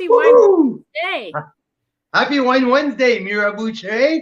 Happy Wine Wednesday. Happy Wine Wednesday, Mirabuche.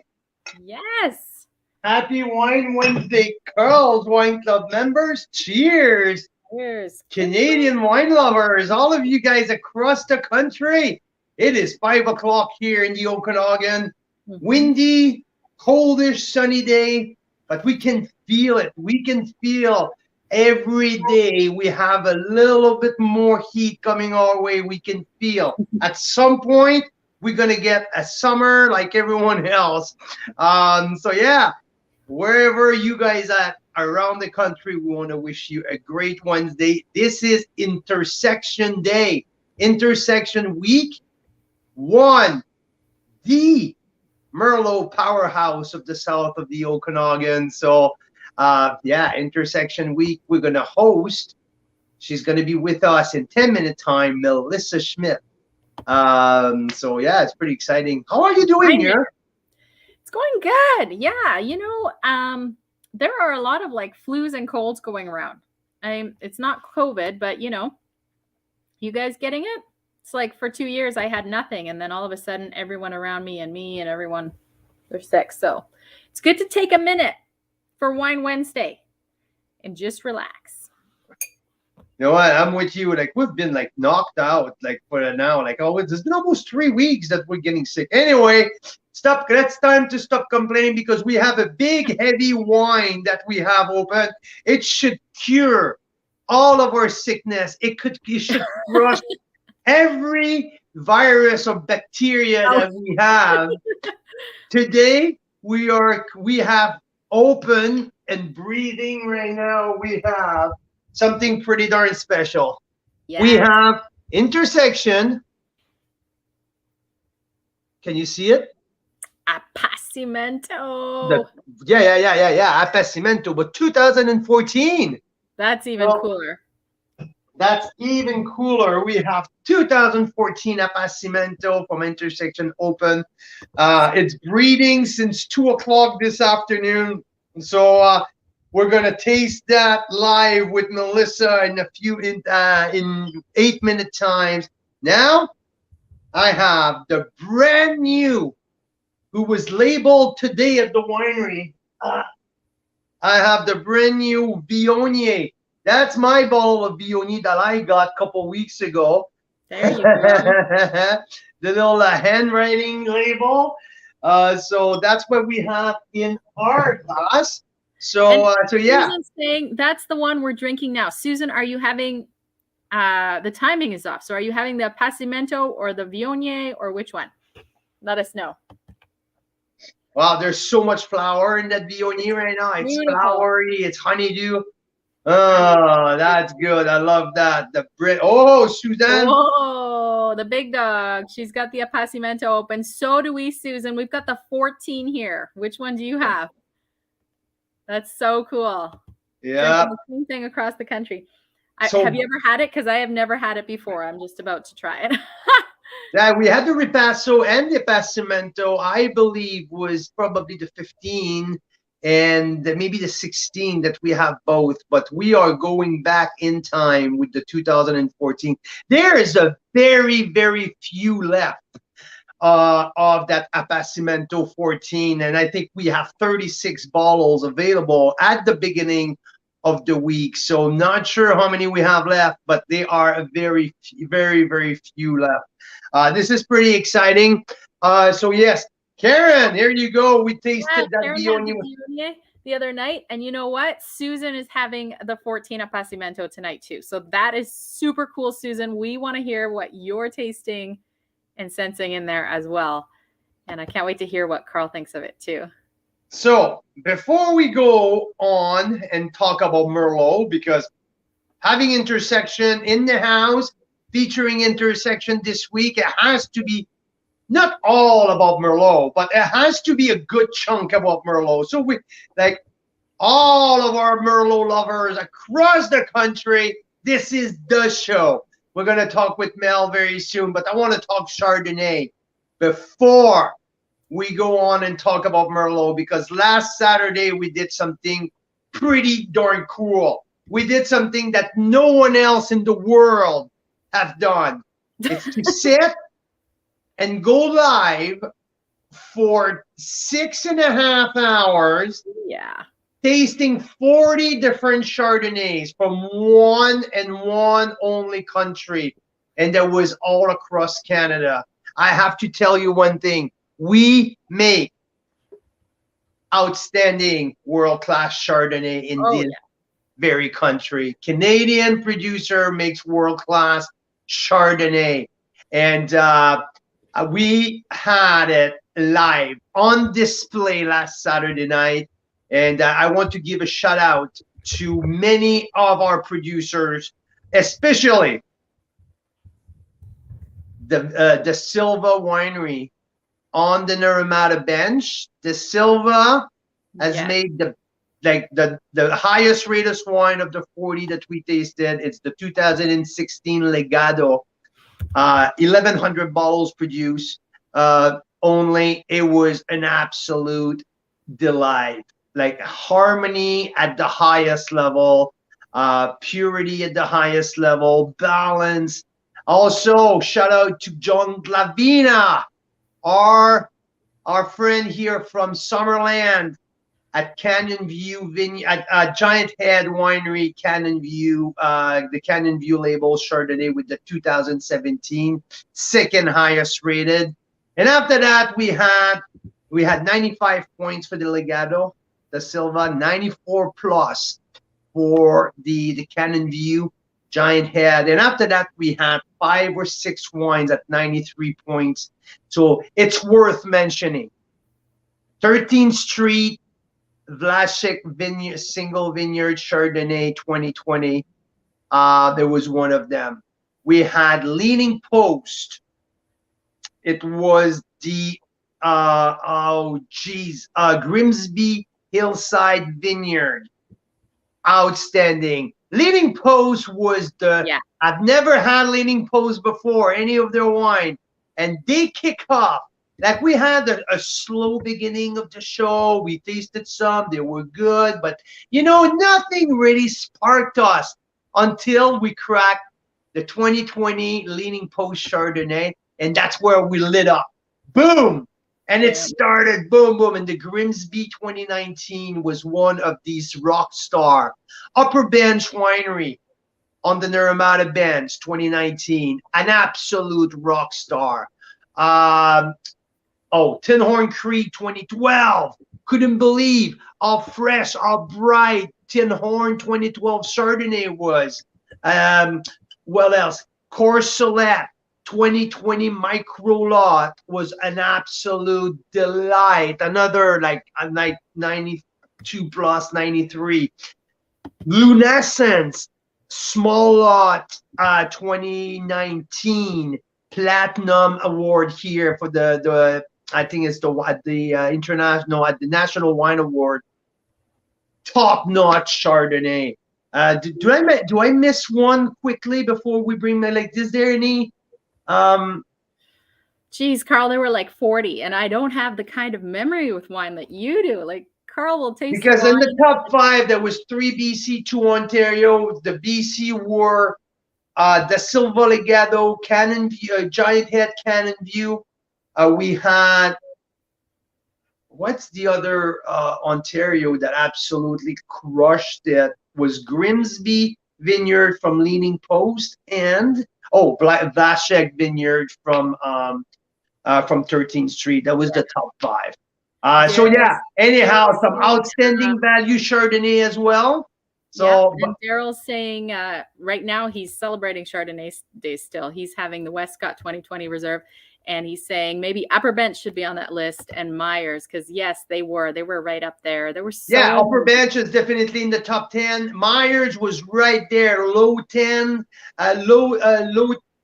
Yes. Happy Wine Wednesday, Curls Wine Club members. Cheers. Cheers. Canadian wine lovers, all of you guys across the country. It is 5 o'clock here in the Okanagan. Windy, coldish, sunny day, but we can feel it. We can feel every day we have a little bit more heat coming our way. We can feel at some point we're going to get a summer like everyone else. So yeah, wherever you guys are around the country, we want to wish you a great Wednesday. This is Intersection Day, Intersection Week 1, the Merlot powerhouse of the south of the Okanagan. So yeah, Intersection Week, we're going to host. She's going to be with us in 10-minute time, Melissa Smits. So yeah, it's pretty exciting. How are you doing here? It's going good. Yeah, you know, there are a lot of like flus and colds going around. It's not COVID, but you know, you guys getting it? It's like for 2 years I had nothing, and then all of a sudden everyone around me and everyone, they're sick. So it's good to take a minute for Wine Wednesday and just relax. You know what? I'm with you. Like, we've been like knocked out like for now. Like, oh, it's been almost 3 weeks that we're getting sick. Anyway, stop. It's time to stop complaining because we have a big, heavy wine that we have open. It should cure all of our sickness. It should crush every virus or bacteria that we have. Today, we have open and breathing right now. We have something pretty darn special. Yeah. We have Intersection. Can you see it? Apacimento. Yeah. Apacimento, but 2014. That's even cooler. That's even cooler. We have 2014 Apacimento from Intersection Open. It's breeding since 2 o'clock this afternoon. So we're gonna taste that live with Melissa in in 8-minute times. Now I have the brand new, who was labeled today at the winery. I have the brand new Viognier. That's my bottle of Viognier that I got a couple weeks ago. There you go. The little handwriting label. So that's what we have in our glass. So yeah. Susan's saying that's the one we're drinking now. Susan, are you having, the timing is off. So are you having the Apacimento or the Viognier or which one? Let us know. Wow, there's so much flower in that Viognier right now. It's beautiful. Flowery, it's honeydew. Oh, that's good. I love that. Oh, Suzanne. Oh, the big dog. She's got the Apacimento open. So do we, Susan. We've got the 14 here. Which one do you have? That's so cool. Yeah. The same thing across the country. Have you ever had it? Because I have never had it before. I'm just about to try it. Yeah, we had the Ripasso and the Apacimento. I believe was probably the 15 and maybe the 16 that we have both. But we are going back in time with the 2014. There is a very, very few left of that Apacimento 14, and I think we have 36 bottles available at the beginning of the week. So not sure how many we have left, but they are a very, very, very few left. This is pretty exciting. So yes, Karen, here you go. We tasted that Viognier the other night, and you know what? Susan is having the 14 Apacimento tonight too. So that is super cool, Susan. We want to hear what you're tasting and sensing in there as well. And I can't wait to hear what Carl thinks of it too. So before we go on and talk about Merlot, because having Intersection in the house, featuring Intersection this week, it has to be not all about Merlot, but it has to be a good chunk about Merlot. So we, like all of our Merlot lovers across the country, this is the show. We're going to talk with Mel very soon, but I want to talk Chardonnay before we go on and talk about Merlot, because last Saturday we did something pretty darn cool. We did something that no one else in the world have done. It's to sit and go live for 6.5 hours, tasting 40 different Chardonnays from one and one only country. And that was all across Canada. I have to tell you one thing. We make outstanding world-class Chardonnay in this very country. Canadian producer makes world-class Chardonnay. And we had it live on display last Saturday night. And I want to give a shout out to many of our producers, especially the Silva Winery on the Naramata bench. The Silva has made the highest rated wine of the 40 that we tasted. It's the 2016 Legado, 1,100 bottles produced only. It was an absolute delight. Like harmony at the highest level, purity at the highest level, balance. Also, shout out to John Glavina, our friend here from Summerland at Canyon View at Giant Head Winery, Canyon View, the Canyon View label Chardonnay with the 2017 second highest rated. And after that, we had 95 points for the Legado, the Silva, 94 plus for the Canyon View, Giant Head. And after that, we had 5 or 6 wines at 93 points. So it's worth mentioning. 13th Street, Vlasic Vineyard, Single Vineyard Chardonnay 2020. There was one of them. We had Leaning Post. It was the Grimsby Hillside Vineyard. Outstanding. Leaning Post was I've never had Leaning Post before, any of their wine. And they kick off. Like we had a slow beginning of the show. We tasted some, they were good, but nothing really sparked us until we cracked the 2020 Leaning Post Chardonnay, and that's where we lit up. Boom! And it started boom, boom. And the Grimsby 2019 was one of these rock star. Upper Bench Winery on the Naramata Bench 2019, an absolute rock star. Tinhorn Creek 2012. Couldn't believe how fresh, how bright Tinhorn 2012 Chardonnay was. What else? Courcelette 2020 Micro Lot was an absolute delight. Another like 92 plus 93. Lunescence Small Lot 2019 Platinum Award here for the I think it's the international at the National Wine Award. Top notch Chardonnay. Do I miss one quickly before we bring my is there any? Geez, Carl, there were like 40, and I don't have the kind of memory with wine that you do. Like Carl will taste because in the top 5 there was 3 BC, 2 Ontario. The BC were the Silva Legado, Canyon View, Giant Head, Canyon View. We had what's the other Ontario that absolutely crushed it was Grimsby Vineyard from Leaning Post and Vlasic Vineyard from 13th Street. That was the top 5. So yeah. Anyhow, some outstanding value Chardonnay as well. So and Daryl's saying right now he's celebrating Chardonnay Day still. He's having the Westcott 2020 Reserve, and he's saying maybe Upper Bench should be on that list and Myers, because yes, they were right up there. There were Upper Bench is definitely in the top 10. Myers was right there, low 10, low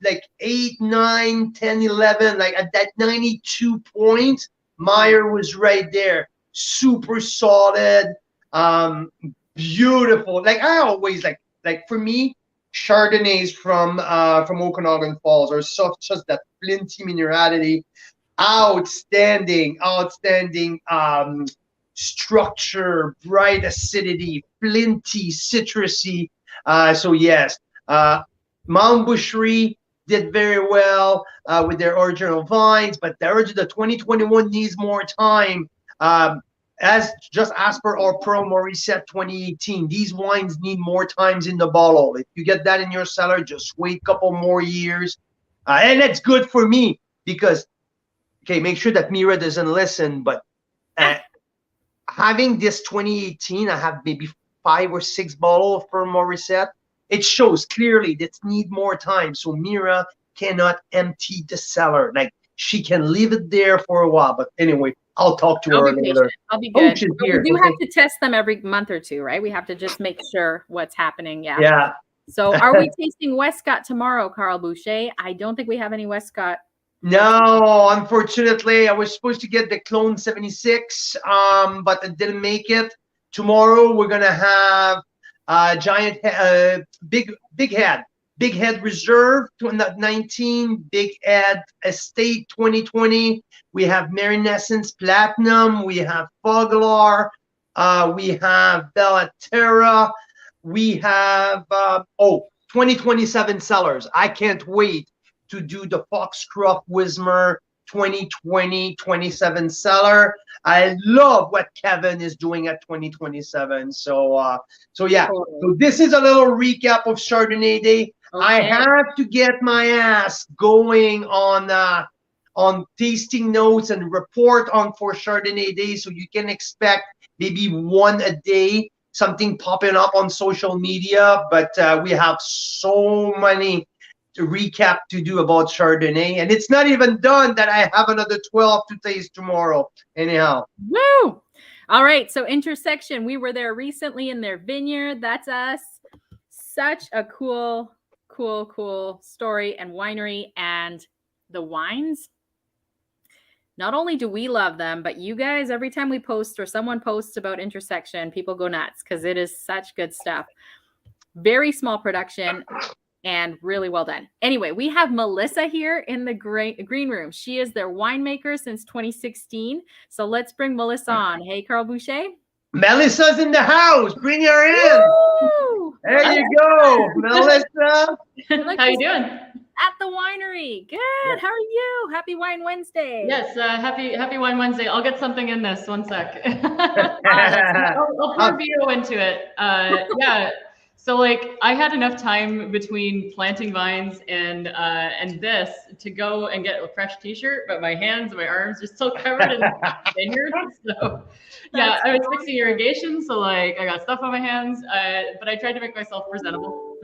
like 8, 9, 10, 11, like at that 92 points. Meyer was right there, super solid. Beautiful. Like I always like for me, Chardonnays from Okanagan Falls are such that flinty minerality, outstanding structure, bright acidity, flinty, citrusy. So yes, Mount Boucherie, did very well with their original vines, but the 2021 needs more time. As per our Pearl Maurice 2018, these wines need more times in the bottle. If you get that in your cellar, just wait a couple more years. And that's good for me because, okay, make sure that Mira doesn't listen, but having this 2018, I have maybe 5 or 6 bottles of Pearl Maurice. It shows clearly that need more time. So Mira cannot empty the cellar. Like, she can leave it there for a while. But anyway, I'll talk to her later. I'll be good. We do have to test them every month or two, right? We have to just make sure what's happening. Yeah. Yeah. So are we tasting Westcott tomorrow, Carl Boucher? I don't think we have any Westcott. No, unfortunately, I was supposed to get the Clone 76, but I didn't make it. Tomorrow, we're going to have giant, big head reserve 19, big head estate 2020. We have Marinessence Platinum. We have Foglar. We have Bellaterra. We have 2027 cellars. I can't wait to do the Foxcroft Wismer 2020 27 cellar. I love what Kevin is doing at 2027. So yeah. So this is a little recap of Chardonnay Day. Okay. I have to get my ass going on tasting notes and report on for Chardonnay Day, so you can expect maybe one a day, something popping up on social media. But we have so many to recap to do about Chardonnay, and it's not even done that I have another 12 to taste tomorrow. Anyhow. Woo! All right, so Intersection, we were there recently in their vineyard. That's us. Such a cool story and winery, and the wines. Not only do we love them, but you guys, every time we post or someone posts about Intersection, people go nuts because it is such good stuff. Very small production and really well done. Anyway, we have Melissa here in the green room. She is their winemaker since 2016. So let's bring Melissa on. Hey, Carl Boucher. Melissa's in the house. Bring her in. Woo! There you go, Melissa. How you doing? At the winery. Good. Yes. How are you? Happy Wine Wednesday. Yes, happy Wine Wednesday. I'll get something in this. One sec. I'll pour beer into it. Yeah. So like I had enough time between planting vines and this to go and get a fresh t-shirt, but my hands and my arms are still covered in vineyard. So yeah, I was fixing irrigation, so like I got stuff on my hands, but I tried to make myself presentable.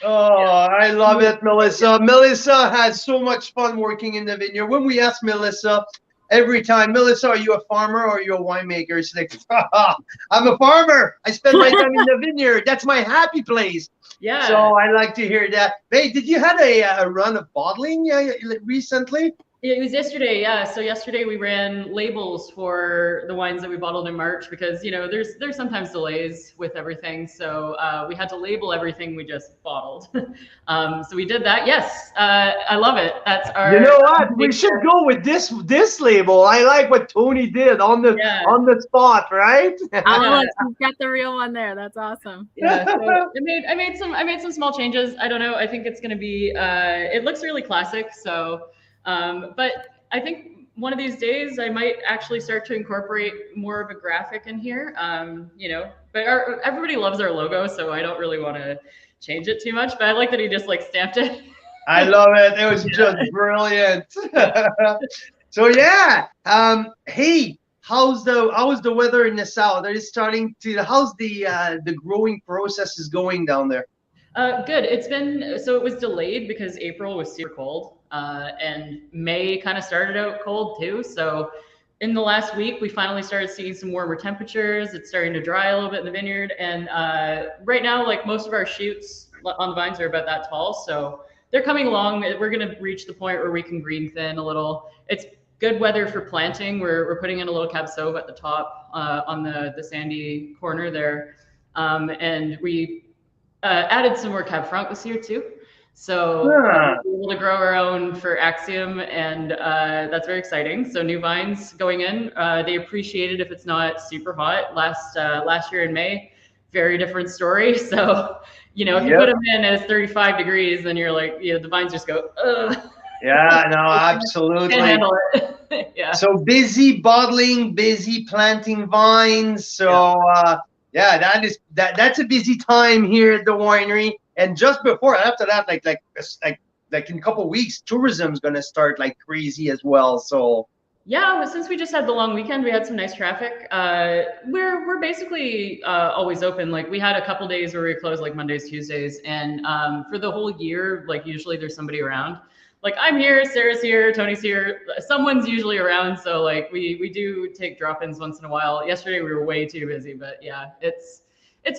Oh, yeah. I love it, Melissa. Melissa has so much fun working in the vineyard. When we ask Melissa, every time, Melissa, are you a farmer or are you a winemaker? She's like, I'm a farmer. I spend my time in the vineyard. That's my happy place. Yeah. So I like to hear that. Hey, did you have a run of bottling recently? It was yesterday, yeah. So yesterday we ran labels for the wines that we bottled in March because, you know, there's sometimes delays with everything. So we had to label everything we just bottled. So we did that. Yes, I love it. That's our. You know what? We should go with this label. I like what Tony did on the spot, right? Oh, you've got the real one there. That's awesome. Yeah. So I made some small changes. I don't know. I think it's going to be. It looks really classic. So. But I think one of these days I might actually start to incorporate more of a graphic in here, you know, but everybody loves our logo, so I don't really want to change it too much, but I like that he just like stamped it. I love it. It was just brilliant. So yeah, hey, how's the weather in the south? Are you starting to, how's the growing process is going down there? Good. It was delayed because April was super cold. And May kind of started out cold too. So in the last week, we finally started seeing some warmer temperatures. It's starting to dry a little bit in the vineyard. And right now, like most of our shoots on the vines are about that tall. So they're coming along. We're going to reach the point where we can green thin a little. It's good weather for planting. We're putting in a little Cab Sauv at the top on the sandy corner there. And we added some more Cab Franc this year too. So we're able to grow our own for Axiom, and that's very exciting. So new vines going in. They appreciate it if it's not super hot. Last year in May, very different story. So, you know, if you put them in and it's 35 degrees, then you're like, you know, the vines just go, ugh. Yeah, no, absolutely. Can't handle it. Yeah. So busy bottling, busy planting vines. So that's a busy time here at the winery. And just before, after that, like in a couple of weeks, tourism's gonna start like crazy as well. So yeah, since we just had the long weekend, we had some nice traffic. We're basically always open. Like we had a couple days where we closed like Mondays, Tuesdays, and for the whole year, like usually there's somebody around. Like I'm here, Sarah's here, Tony's here. Someone's usually around, so like we do take drop-ins once in a while. Yesterday we were way too busy, but yeah, it's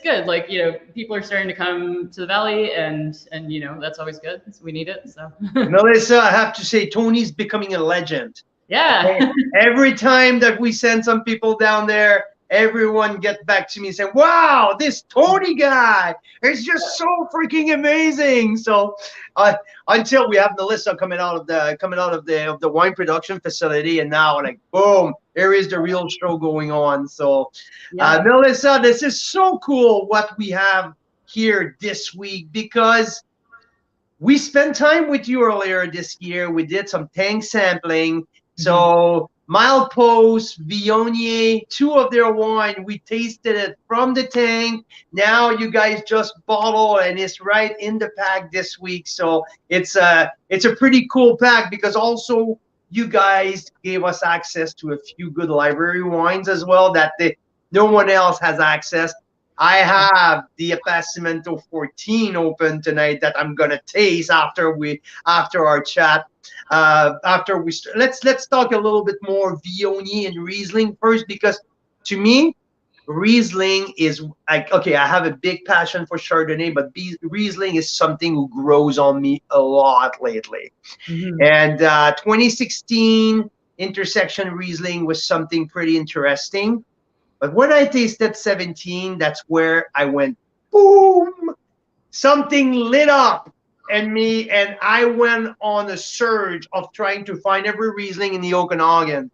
good. Like, you know, people are starting to come to the valley, and you know that's always good. So we need it. So Melissa, I have to say, Tony's becoming a legend. Yeah. Every time that we send some people down there, everyone gets back to me saying, "Wow, this Tony guy is just so freaking amazing." So, until we have Melissa coming out of the wine production facility, and now like boom, here is the real show going on. So, Melissa, this is so cool what we have here this week, because we spent time with you earlier this year. We did some tank sampling. So Milepost, Viognier, 2 of their wine, we tasted it from the tank. Now you guys just bottle, and it's right in the pack this week. So it's a pretty cool pack, because also you guys gave us access to a few good library wines as well that no one else has access. I have the Apacimento 14 open tonight that I'm gonna taste after our chat. Let's talk a little bit more Viognier and Riesling first, because to me, Riesling is like, okay, I have a big passion for Chardonnay, but Riesling is something who grows on me a lot lately. And 2016 Intersection Riesling was something pretty interesting. But when I tasted 17, that's where I went, boom, something lit up in me, and I went on a surge of trying to find every Riesling in the Okanagan.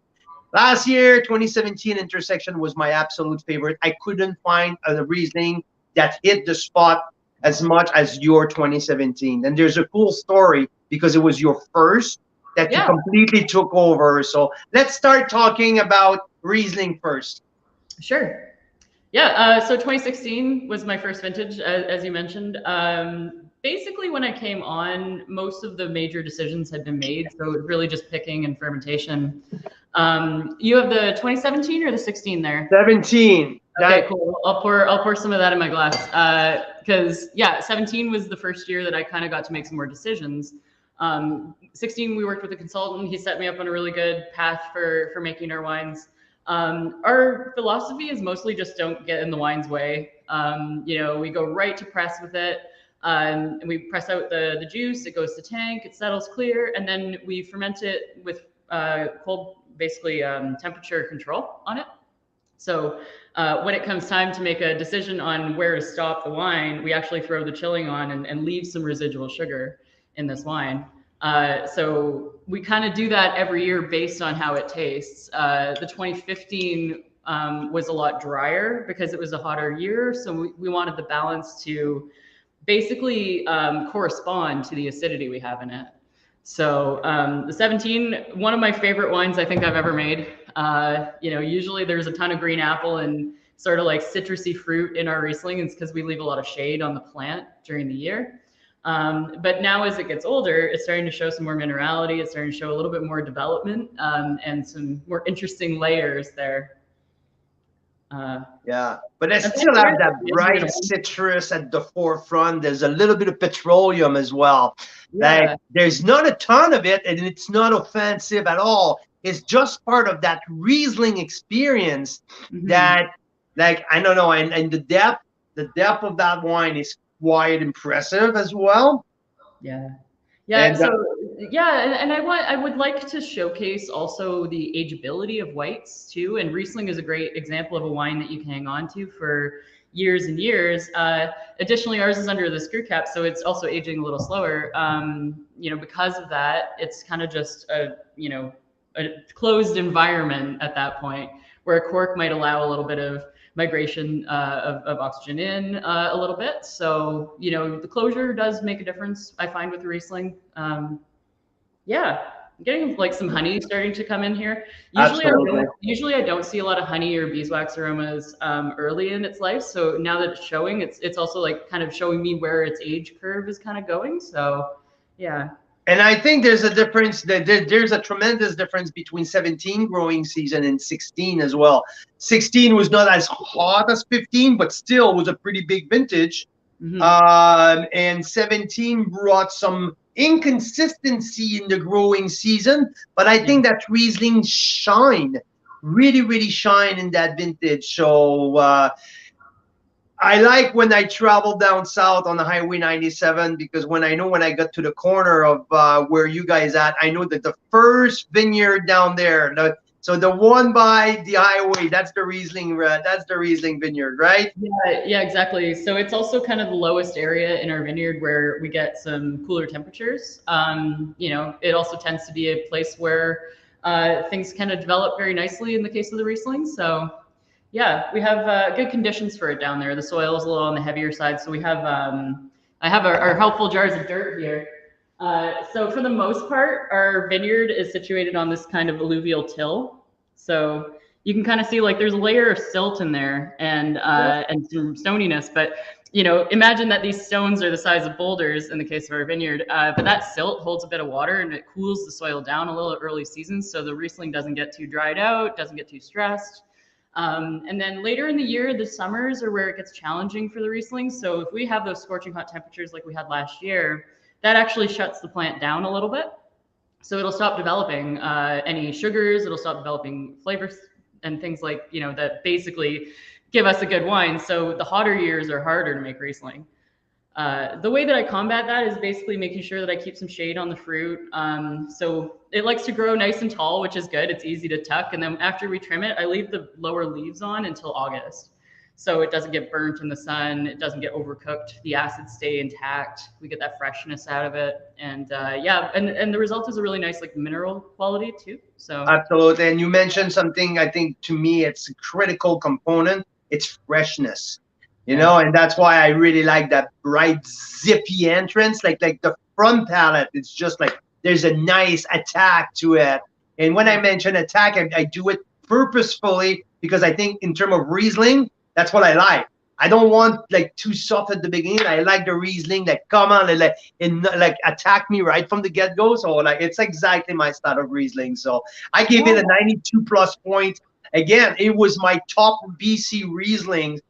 Last year, 2017 Intersection was my absolute favorite. I couldn't find a Riesling that hit the spot as much as your 2017. And there's a cool story, because it was your first that you completely took over. So let's start talking about Riesling first. Sure. Yeah, so 2016 was my first vintage, as you mentioned. Basically, when I came on, most of the major decisions had been made, so it was really just picking and fermentation. You have the 2017 or the 16 there? 17. Okay, cool. I'll pour some of that in my glass, because 17 was the first year that I kind of got to make some more decisions. 16, we worked with a consultant. He set me up on a really good path for making our wines. Our philosophy is mostly just don't get in the wine's way. You know, we go right to press with it, and we press out the juice. It goes to tank, it settles clear, and then we ferment it with cold, basically temperature control on it. So when it comes time to make a decision on where to stop the wine, we actually throw the chilling on and leave some residual sugar in this wine. So we kind of do that every year based on how it tastes. The 2015 was a lot drier because it was a hotter year. So we wanted the balance to basically correspond to the acidity we have in it. So the 17, one of my favorite wines I think I've ever made. You know, usually there's a ton of green apple and sort of like citrusy fruit in our Riesling. It's because we leave a lot of shade on the plant during the year. But now as it gets older, it's starting to show some more minerality. It's starting to show a little bit more development and some more interesting layers there. But I still have that bright citrus at the forefront. There's a little bit of petroleum as well. Like there's not a ton of it, and it's not offensive at all. It's just part of that Riesling experience that, like, I don't know, and the depth of that wine is quite impressive as well. And I would like to showcase also the ageability of whites too. And Riesling is a great example of a wine that you can hang on to for years and years. Additionally, ours is under the screw cap, so it's also aging a little slower. You know, because of that, it's kind of just a closed environment at that point, where a cork might allow a little bit of migration of oxygen in a little bit. So, you know, the closure does make a difference, I find, with the Riesling. Yeah, getting like some honey starting to come in here. Absolutely. Usually I don't see a lot of honey or beeswax aromas early in its life. So now that it's showing, it's also like kind of showing me where its age curve is kind of going. So yeah. And I think there's a difference. There's a tremendous difference between 17 growing season and 16 as well. 16 was not as hot as 15, but still was a pretty big vintage. And 17 brought some inconsistency in the growing season, but I think that Riesling really shine in that vintage. So I like when I travel down south on the Highway 97, because when I got to the corner of where you guys at, I know that the first vineyard down there, so the one by the highway, that's the Riesling vineyard, right? Yeah, exactly. So it's also kind of the lowest area in our vineyard where we get some cooler temperatures. You know, it also tends to be a place where things kind of develop very nicely in the case of the Riesling. So yeah, we have good conditions for it down there. The soil is a little on the heavier side, so we have I have our helpful jars of dirt here. So for the most part, our vineyard is situated on this kind of alluvial till. So you can kind of see like there's a layer of silt in there and some stoniness. But you know, imagine that these stones are the size of boulders in the case of our vineyard. But that silt holds a bit of water and it cools the soil down a little early seasons, so the Riesling doesn't get too dried out, doesn't get too stressed. And then later in the year, the summers are where it gets challenging for the Riesling. So if we have those scorching hot temperatures like we had last year, that actually shuts the plant down a little bit. So it'll stop developing any sugars, it'll stop developing flavors and things like, you know, that basically give us a good wine. So the hotter years are harder to make Riesling. The way that I combat that is basically making sure that I keep some shade on the fruit. So it likes to grow nice and tall, which is good. It's easy to tuck. And then after we trim it, I leave the lower leaves on until August. So it doesn't get burnt in the sun. It doesn't get overcooked. The acids stay intact. We get that freshness out of it. And yeah, and the result is a really nice like mineral quality too. So absolutely. And you mentioned something, I think to me, it's a critical component. It's freshness. You know, and that's why I really like that bright, zippy entrance. Like the front palate, it's just like there's a nice attack to it. And when I mention attack, I do it purposefully because I think in terms of Riesling, that's what I like. I don't want like too soft at the beginning. I like the Riesling that come on and like attack me right from the get-go. So like it's exactly my style of Riesling. So I gave it a 92 plus point. Again, it was my top BC Riesling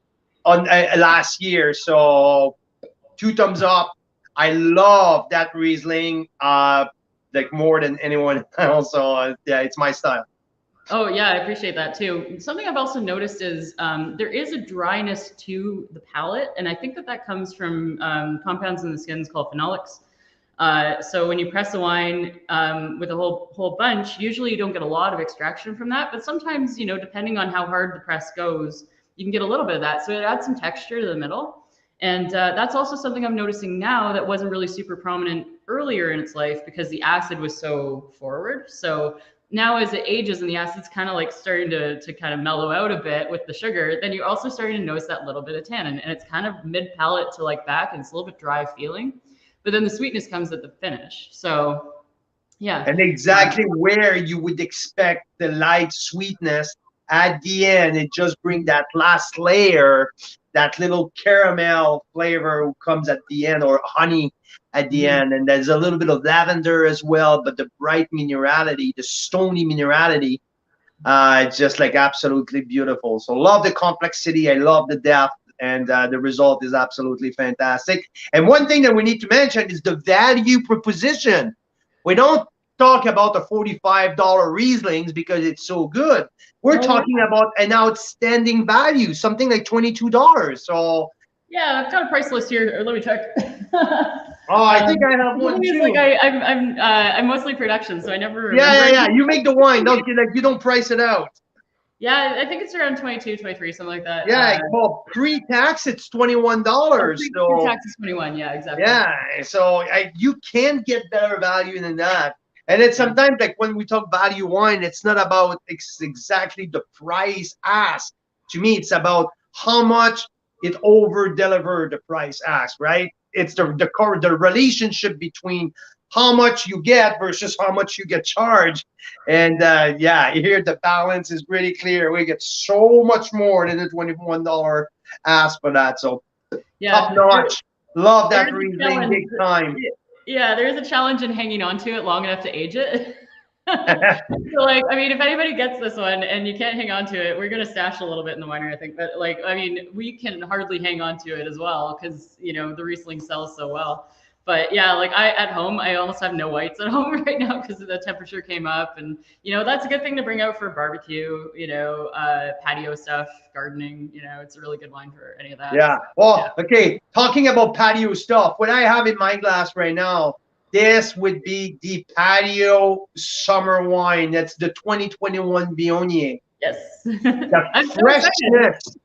on last year, so 2 thumbs up. I love that Riesling like more than anyone else. So yeah, it's my style. Oh yeah, I appreciate that too. Something I've also noticed is there is a dryness to the palate, and I think that comes from compounds in the skins called phenolics. So when you press the wine with a whole bunch, usually you don't get a lot of extraction from that, but sometimes, you know, depending on how hard the press goes, you can get a little bit of that. So it adds some texture to the middle. And that's also something I'm noticing now that wasn't really super prominent earlier in its life because the acid was so forward. So now as it ages and the acid's kind of like starting to kind of mellow out a bit with the sugar, then you're also starting to notice that little bit of tannin. And it's kind of mid palate to like back, and it's a little bit dry feeling. But then the sweetness comes at the finish. So yeah. And exactly where you would expect the light sweetness at the end, it just brings that last layer, that little caramel flavor who comes at the end, or honey at the end. And there's a little bit of lavender as well, but the bright minerality, the stony minerality, it's just like absolutely beautiful. So love the complexity. I love the depth. And the result is absolutely fantastic. And one thing that we need to mention is the value proposition. We don't talk about the $45 Rieslings because it's so good. We're talking about an outstanding value, something like $22. So yeah, I've got a price list here. Let me check. Oh, I think I have one too. Like I'm mostly production, so I never remember. Yeah. You make the wine, don't you? Like you don't price it out. Yeah, I think it's around 22, 23, something like that. Yeah, well, pre-tax it's $21. So pre-tax is 21. Yeah, exactly. Yeah, so you can't get better value than that. And it's sometimes like when we talk value wine, it's not about exactly the price asked. to me, it's about how much it over-delivered the price asked, right? It's the relationship between how much you get versus how much you get charged. And yeah, here the balance is pretty clear. We get so much more than the $21 ask for that. So Yeah, top notch. Love that there's a Riesling big challenge. time. Yeah, there's a challenge in hanging on to it long enough to age it. So like, I mean, if anybody gets this one and you can't hang on to it, we're gonna stash a little bit in the winery, I think. But like, I mean, we can hardly hang on to it as well because you know the Riesling sells so well. But yeah, like at home, I almost have no whites at home right now because the temperature came up, and you know that's a good thing to bring out for barbecue, you know, patio stuff, gardening. You know, it's a really good wine for any of that. Yeah. Well, yeah. Okay. Talking about patio stuff, what I have in my glass right now, this would be the Patio summer wine. That's the 2021 Viognier. Yes. The freshness.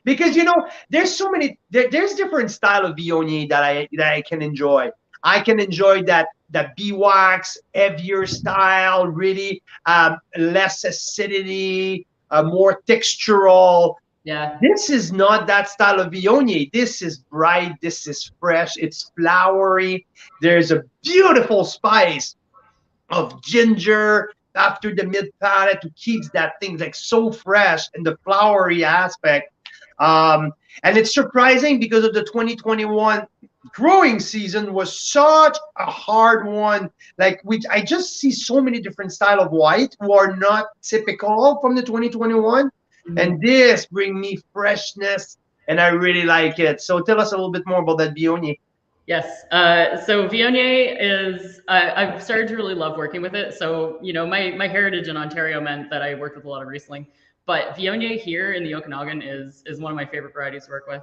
Because you know, there's so many. There's different style of Viognier that I can enjoy. I can enjoy that bee wax, heavier style, really less acidity, more textural. Yeah. This is not that style of Viognier. This is bright. This is fresh. It's flowery. There's a beautiful spice of ginger after the mid palate to keeps that thing like so fresh and the flowery aspect. And it's surprising because of the 2021 growing season was such a hard one. Like I just see so many different style of white who are not typical from the 2021. And this bring me freshness, and I really like it. So tell us a little bit more about that Viognier. Yes. So Viognier is, I've started to really love working with it. So, you know, my heritage in Ontario meant that I worked with a lot of Riesling. But Viognier here in the Okanagan is one of my favorite varieties to work with.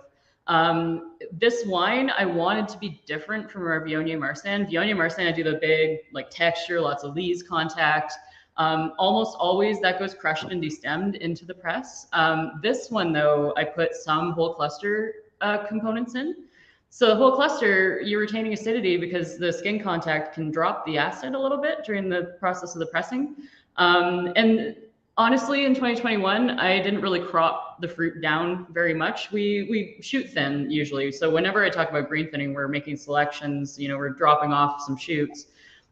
This wine, I wanted to be different from our Viognier Marsanne. Viognier Marsanne, I do the big like texture, lots of lees contact. Almost always that goes crushed and destemmed into the press. This one though, I put some whole cluster components in. So the whole cluster, you're retaining acidity because the skin contact can drop the acid a little bit during the process of the pressing. And honestly, in 2021, I didn't really crop the fruit down very much. We shoot thin usually. So whenever I talk about green thinning, we're making selections, you know, we're dropping off some shoots.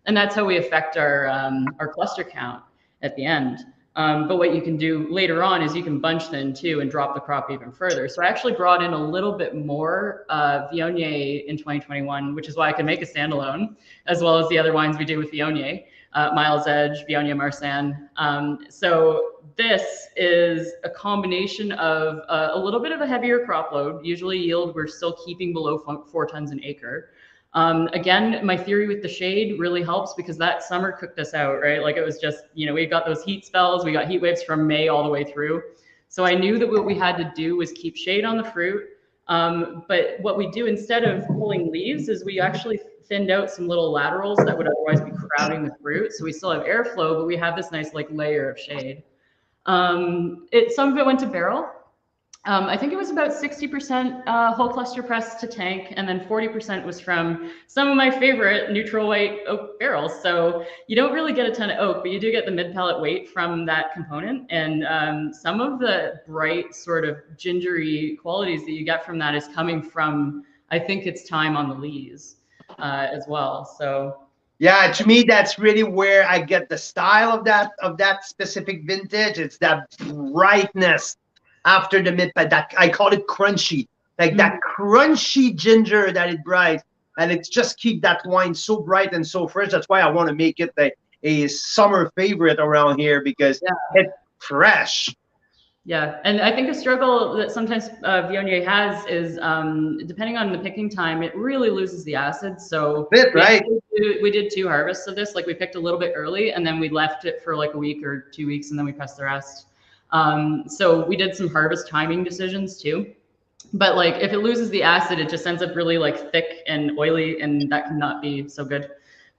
And that's how we affect our cluster count at the end. But what you can do later on is you can bunch thin too and drop the crop even further. So I actually brought in a little bit more Viognier in 2021, which is why I can make a standalone, as well as the other wines we do with Viognier, Miles Edge, Viognier Marsanne. So this is a combination of a little bit of a heavier crop load. Usually yield, we're still keeping below 4 tons an acre. Again, my theory with the shade really helps because that summer cooked us out, right? Like it was just, you know, we got those heat spells, we got heat waves from May all the way through. So I knew that what we had to do was keep shade on the fruit. But what we do instead of pulling leaves is we actually thinned out some little laterals that would otherwise be crowding the fruit. So we still have airflow, but we have this nice like layer of shade. Some of it went to barrel. I think it was about 60% whole cluster press to tank, and then 40% was from some of my favorite neutral white oak barrels. So you don't really get a ton of oak, but you do get the mid palate weight from that component. And some of the bright sort of gingery qualities that you get from that is coming from, I think it's time on the lees as well. So yeah, to me, that's really where I get the style of that specific vintage. It's that brightness after the mid, that I call it crunchy, like that crunchy ginger that it bright, and it's just keep that wine so bright and so fresh. That's why I want to make it a summer favorite around here because it's fresh. Yeah, and I think a struggle that sometimes Viognier has is depending on the picking time, it really loses the acid. So we did 2 harvests of this. Like we picked a little bit early, and then we left it for like a week or 2 weeks, and then we pressed the rest. So we did some harvest timing decisions too. But like if it loses the acid, it just ends up really like thick and oily, and that cannot be so good.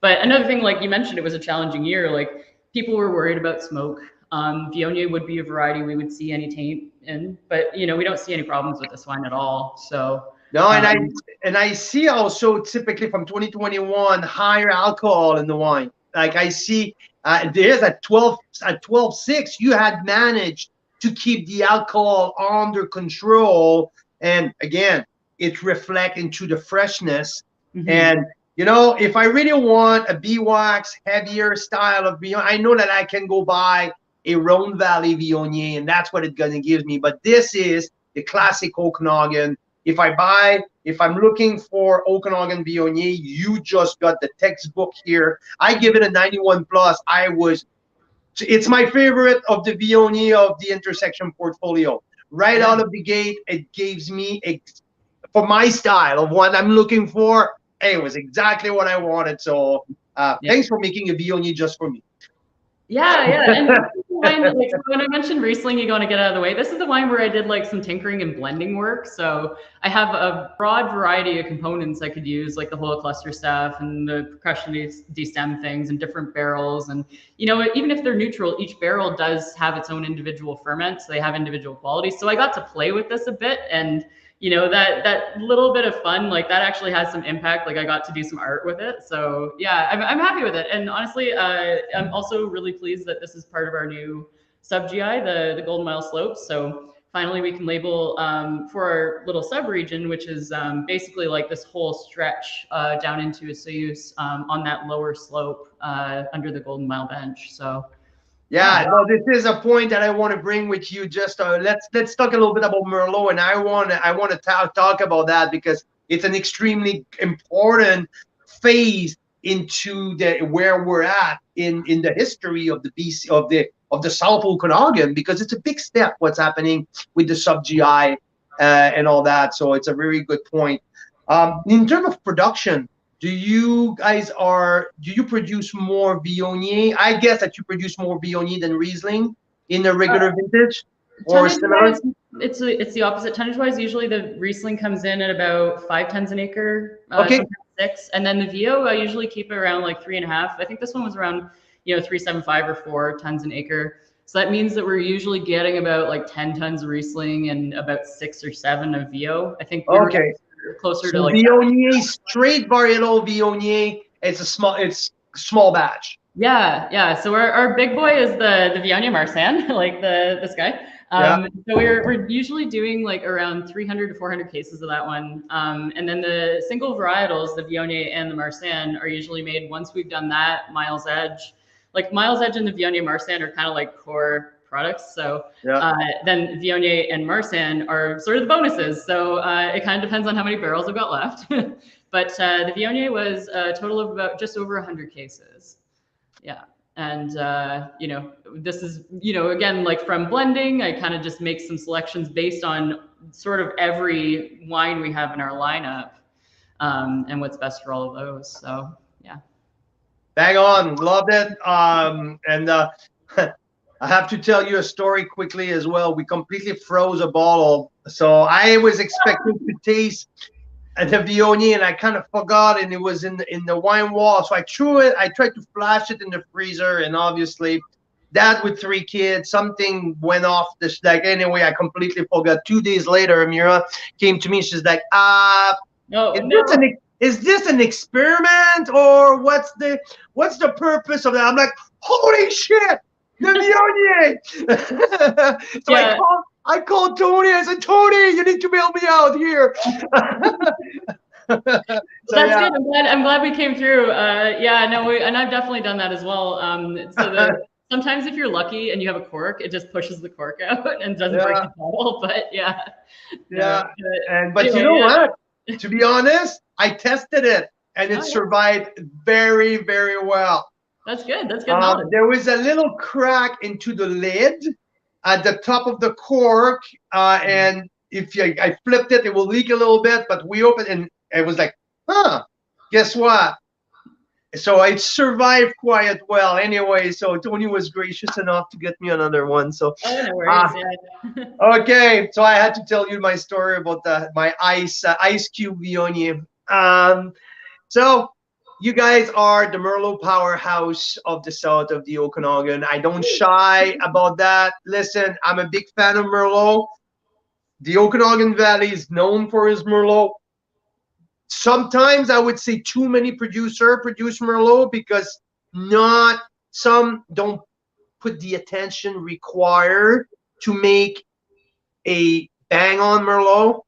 But another thing, like you mentioned, it was a challenging year. Like people were worried about smoke. Viognier would be a variety we would see any taint in, but you know, we don't see any problems with this wine at all. So no, and I see also typically from 2021 higher alcohol in the wine. Like I see there's at 12.6 you had managed to keep the alcohol under control. And again, it reflects into the freshness. And you know, if I really want a bee-wax, heavier style of Viognier, I know that I can go buy a Rhone Valley Viognier, and that's what it's going to give me. But this is the classic Okanagan. If I'm looking for Okanagan Viognier, you just got the textbook here. I give it a 91 plus. It's my favorite of the Viognier of the Intersection portfolio. Right out of the gate, it gives me, for my style of what I'm looking for, it was exactly what I wanted. So thanks for making a Viognier just for me. Yeah. And wine, like when I mentioned Riesling, you want to get out of the way. This is the wine where I did like some tinkering and blending work. So I have a broad variety of components I could use, like the whole cluster stuff and the percussion destem things and different barrels. And, you know, even if they're neutral, each barrel does have its own individual ferment. So they have individual qualities. So I got to play with this a bit, and you know, that little bit of fun, like that actually has some impact. Like I got to do some art with it. So yeah, I'm happy with it. And honestly, I'm also really pleased that this is part of our new sub-GI, the Golden Mile Slopes. So finally we can label for our little sub-region, which is basically like this whole stretch down into Osoyoos on that lower slope under the Golden Mile Bench. So yeah, well, this is a point that I want to bring with you. Just let's talk a little bit about Merlot, and I want to talk about that because it's an extremely important phase into where we're at in the history of the BC of the South Okanagan, because it's a big step what's happening with the sub GI and all that. So it's a very good point. In terms of production, do you produce more Viognier? I guess that you produce more Viognier than Riesling in the regular vintage, or similar? It's the opposite. Tonnage-wise, usually the Riesling comes in at about 5 tons an acre, okay. Sometimes 6, and then the Vio I usually keep it around like 3.5. I think this one was around 3.75 or 4 tons an acre. So that means that we're usually getting about like 10 tons of Riesling and about 6 or 7 of Vio. I think okay. Closer to like Viognier, straight varietal Viognier. It's small batch. Yeah. So our big boy is the Viognier Marsanne, like this guy. So we're usually doing like around 300 to 400 cases of that one. And then the single varietals, the Viognier and the Marsanne, are usually made once we've done that. Miles Edge, like Miles Edge and the Viognier Marsanne are kind of like core products. So then Viognier and Marsanne are sort of the bonuses. So it kind of depends on how many barrels we've got left. But the Viognier was a total of about just over 100 cases. Yeah. And, this is, again, like from blending, I kind of just make some selections based on sort of every wine we have in our lineup and what's best for all of those. So, yeah. Bang on. Loved it. I have to tell you a story quickly as well. We completely froze a bottle. So I was expecting to taste the Viognier, and I kind of forgot, and it was in the wine wall. So I threw it. I tried to flash it in the freezer, and obviously that with 3 kids, something went off this. Like, anyway, I completely forgot. 2 days later, Amira came to me. She's like, is this an experiment, or what's the purpose of that? I'm like, holy shit, the Viognier. So I called Tony. I said, Tony, you need to bail me out here. That's good. I'm glad we came through. And I've definitely done that as well. Sometimes if you're lucky and you have a cork, it just pushes the cork out and doesn't break the bottle. But but you know what? To be honest, I tested it, and it survived very, very well. That's good. There was a little crack into the lid at the top of the cork, and if I flipped it, it will leak a little bit. But we opened, and it was like, guess what? So it survived quite well. Anyway, so Tony was gracious enough to get me another one. So no worries. Okay, so I had to tell you my story about my ice cube Viognier. So you guys are the Merlot powerhouse of the south of the Okanagan. I don't shy about that. Listen, I'm a big fan of Merlot. The Okanagan Valley is known for his Merlot. Sometimes I would say too many producers produce Merlot because some don't put the attention required to make a bang-on Merlot,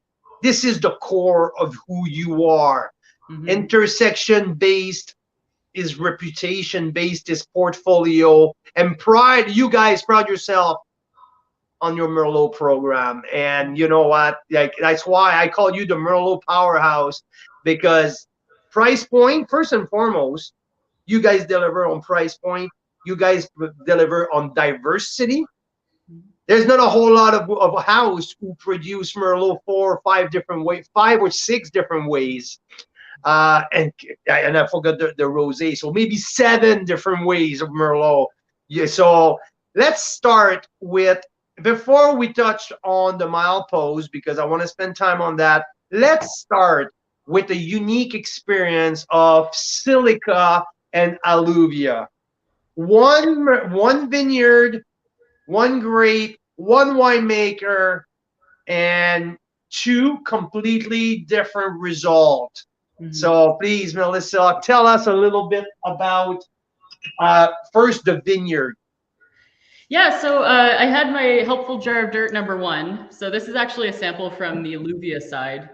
this is the core of who you are. Intersection-based is reputation-based, is portfolio, and pride. You guys pride yourself on your Merlot program. And you know what? Like, that's why I call you the Merlot powerhouse, because price point, first and foremost, you guys deliver on price point. You guys deliver on diversity. There's not a whole lot of a house who produce Merlot 4 or 5 different ways, 5 or 6 different ways. And I forgot the rosé, so maybe 7 different ways of Merlot. Yeah, so let's start with, before we touch on the milepost, because I want to spend time on that, let's start with a unique experience of Silica and Alluvia. One vineyard, one grape, one winemaker, and 2 completely different results. So please, Melissa, tell us a little bit about first the vineyard. Yeah, so I had my helpful jar of dirt number 1. So this is actually a sample from the Alluvia side,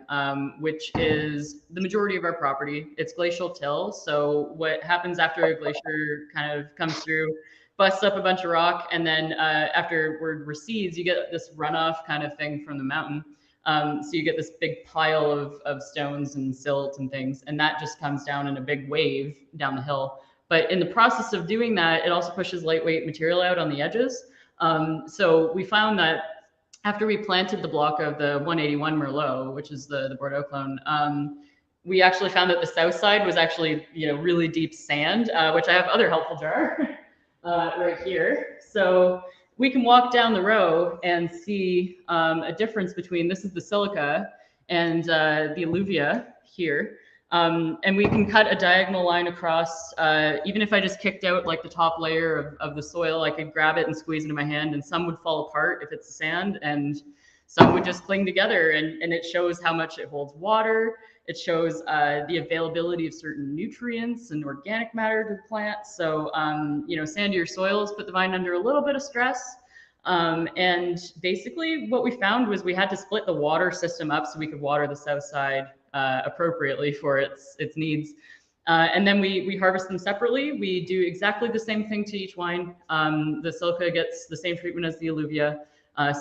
which is the majority of our property. It's glacial till. So what happens after a glacier kind of comes through, busts up a bunch of rock, and then afterward recedes, you get this runoff kind of thing from the mountain. So you get this big pile of stones and silt and things, and that just comes down in a big wave down the hill. But in the process of doing that, it also pushes lightweight material out on the edges. So we found that after we planted the block of the 181 Merlot, which is the Bordeaux clone, we actually found that the south side was actually, really deep sand, which I have other helpful jar right here. So we can walk down the row and see a difference between, this is the Silica and the Alluvia here. And we can cut a diagonal line across, even if I just kicked out like the top layer of the soil, I could grab it and squeeze it in my hand, and some would fall apart if it's sand, and some would just cling together. And it shows how much it holds water. It shows the availability of certain nutrients and organic matter to the plant. So, sandier soils put the vine under a little bit of stress. And basically what we found was we had to split the water system up so we could water the south side appropriately for its needs. And then we harvest them separately. We do exactly the same thing to each wine. The Silica gets the same treatment as the Alluvia,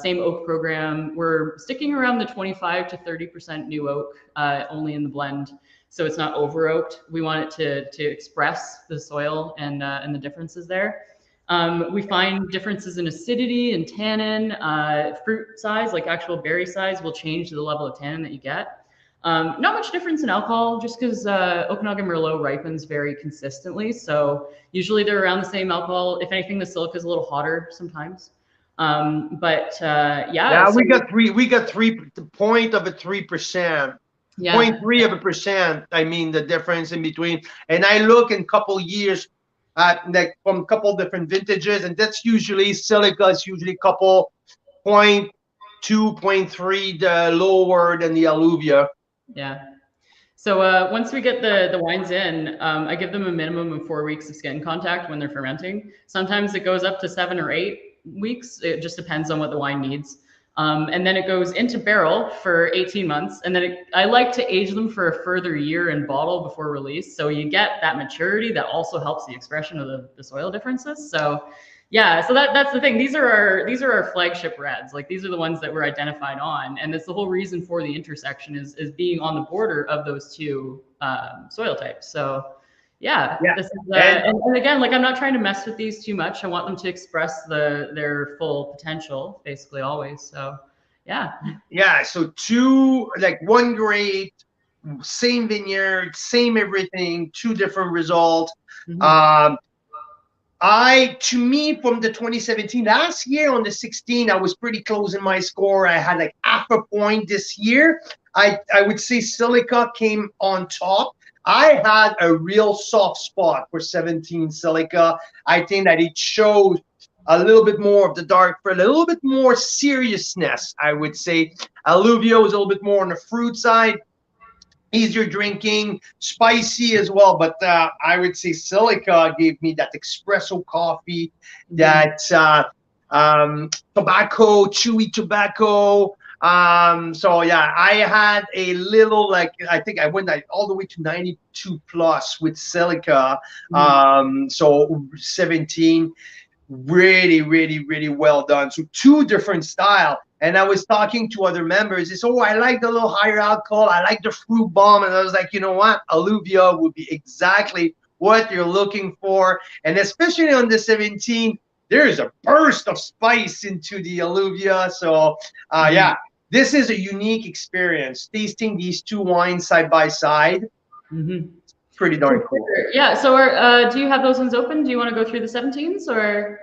same oak program. We're sticking around the 25 to 30% new oak only in the blend. So it's not over oaked. We want it to express the soil and the differences there. We find differences in acidity and tannin, fruit size, like actual berry size will change the level of tannin that you get. Not much difference in alcohol, just because Okanagan Merlot ripens very consistently. So usually they're around the same alcohol. If anything, the Silica is a little hotter sometimes. Yeah, so we got 3%. Yeah. 0.3%. I mean, the difference in between. And I look in a couple years like from a couple different vintages, and that's usually Silica is usually couple 0.2, 0.3 lower than the Alluvia. Yeah. So once we get the wines in, I give them a minimum of 4 weeks of skin contact when they're fermenting. Sometimes it goes up to 7 or 8 weeks. It just depends on what the wine needs. And then it goes into barrel for 18 months. And then I like to age them for a further year in bottle before release. So you get that maturity that also helps the expression of the soil differences. So yeah, so that's the thing. These are our flagship reds. Like, these are the ones that we're identified on. And that's the whole reason for the intersection is being on the border of those 2 soil types. So yeah. This is, and again, like, I'm not trying to mess with these too much. I want them to express their full potential, basically, always. So yeah. Yeah. So 2, like 1 grape, same vineyard, same everything, 2 different results. Mm-hmm. To me, from the 2017, last year on the 16, I was pretty close in my score. I had like half a point this year. I would say Silica came on top. I had a real soft spot for 17 Silica. I think that it showed a little bit more of the dark fruit, a little bit more seriousness, I would say. Alluvia was a little bit more on the fruit side, easier drinking, spicy as well. But I would say Silica gave me that espresso coffee, that tobacco, chewy tobacco. So yeah, I had a little, like, I think I went all the way to 92 plus with silica. So 17, really, really, really well done. So 2 different style. And I was talking to other members. They said, oh, I like the little higher alcohol. I like the fruit bomb. And I was like, you know what? Alluvia would be exactly what you're looking for. And especially on the 17, there's a burst of spice into the Alluvia. So yeah, this is a unique experience. Tasting these 2 wines side by side. Pretty darn cool. Yeah. So, do you have those ones open? Do you want to go through the 17s or?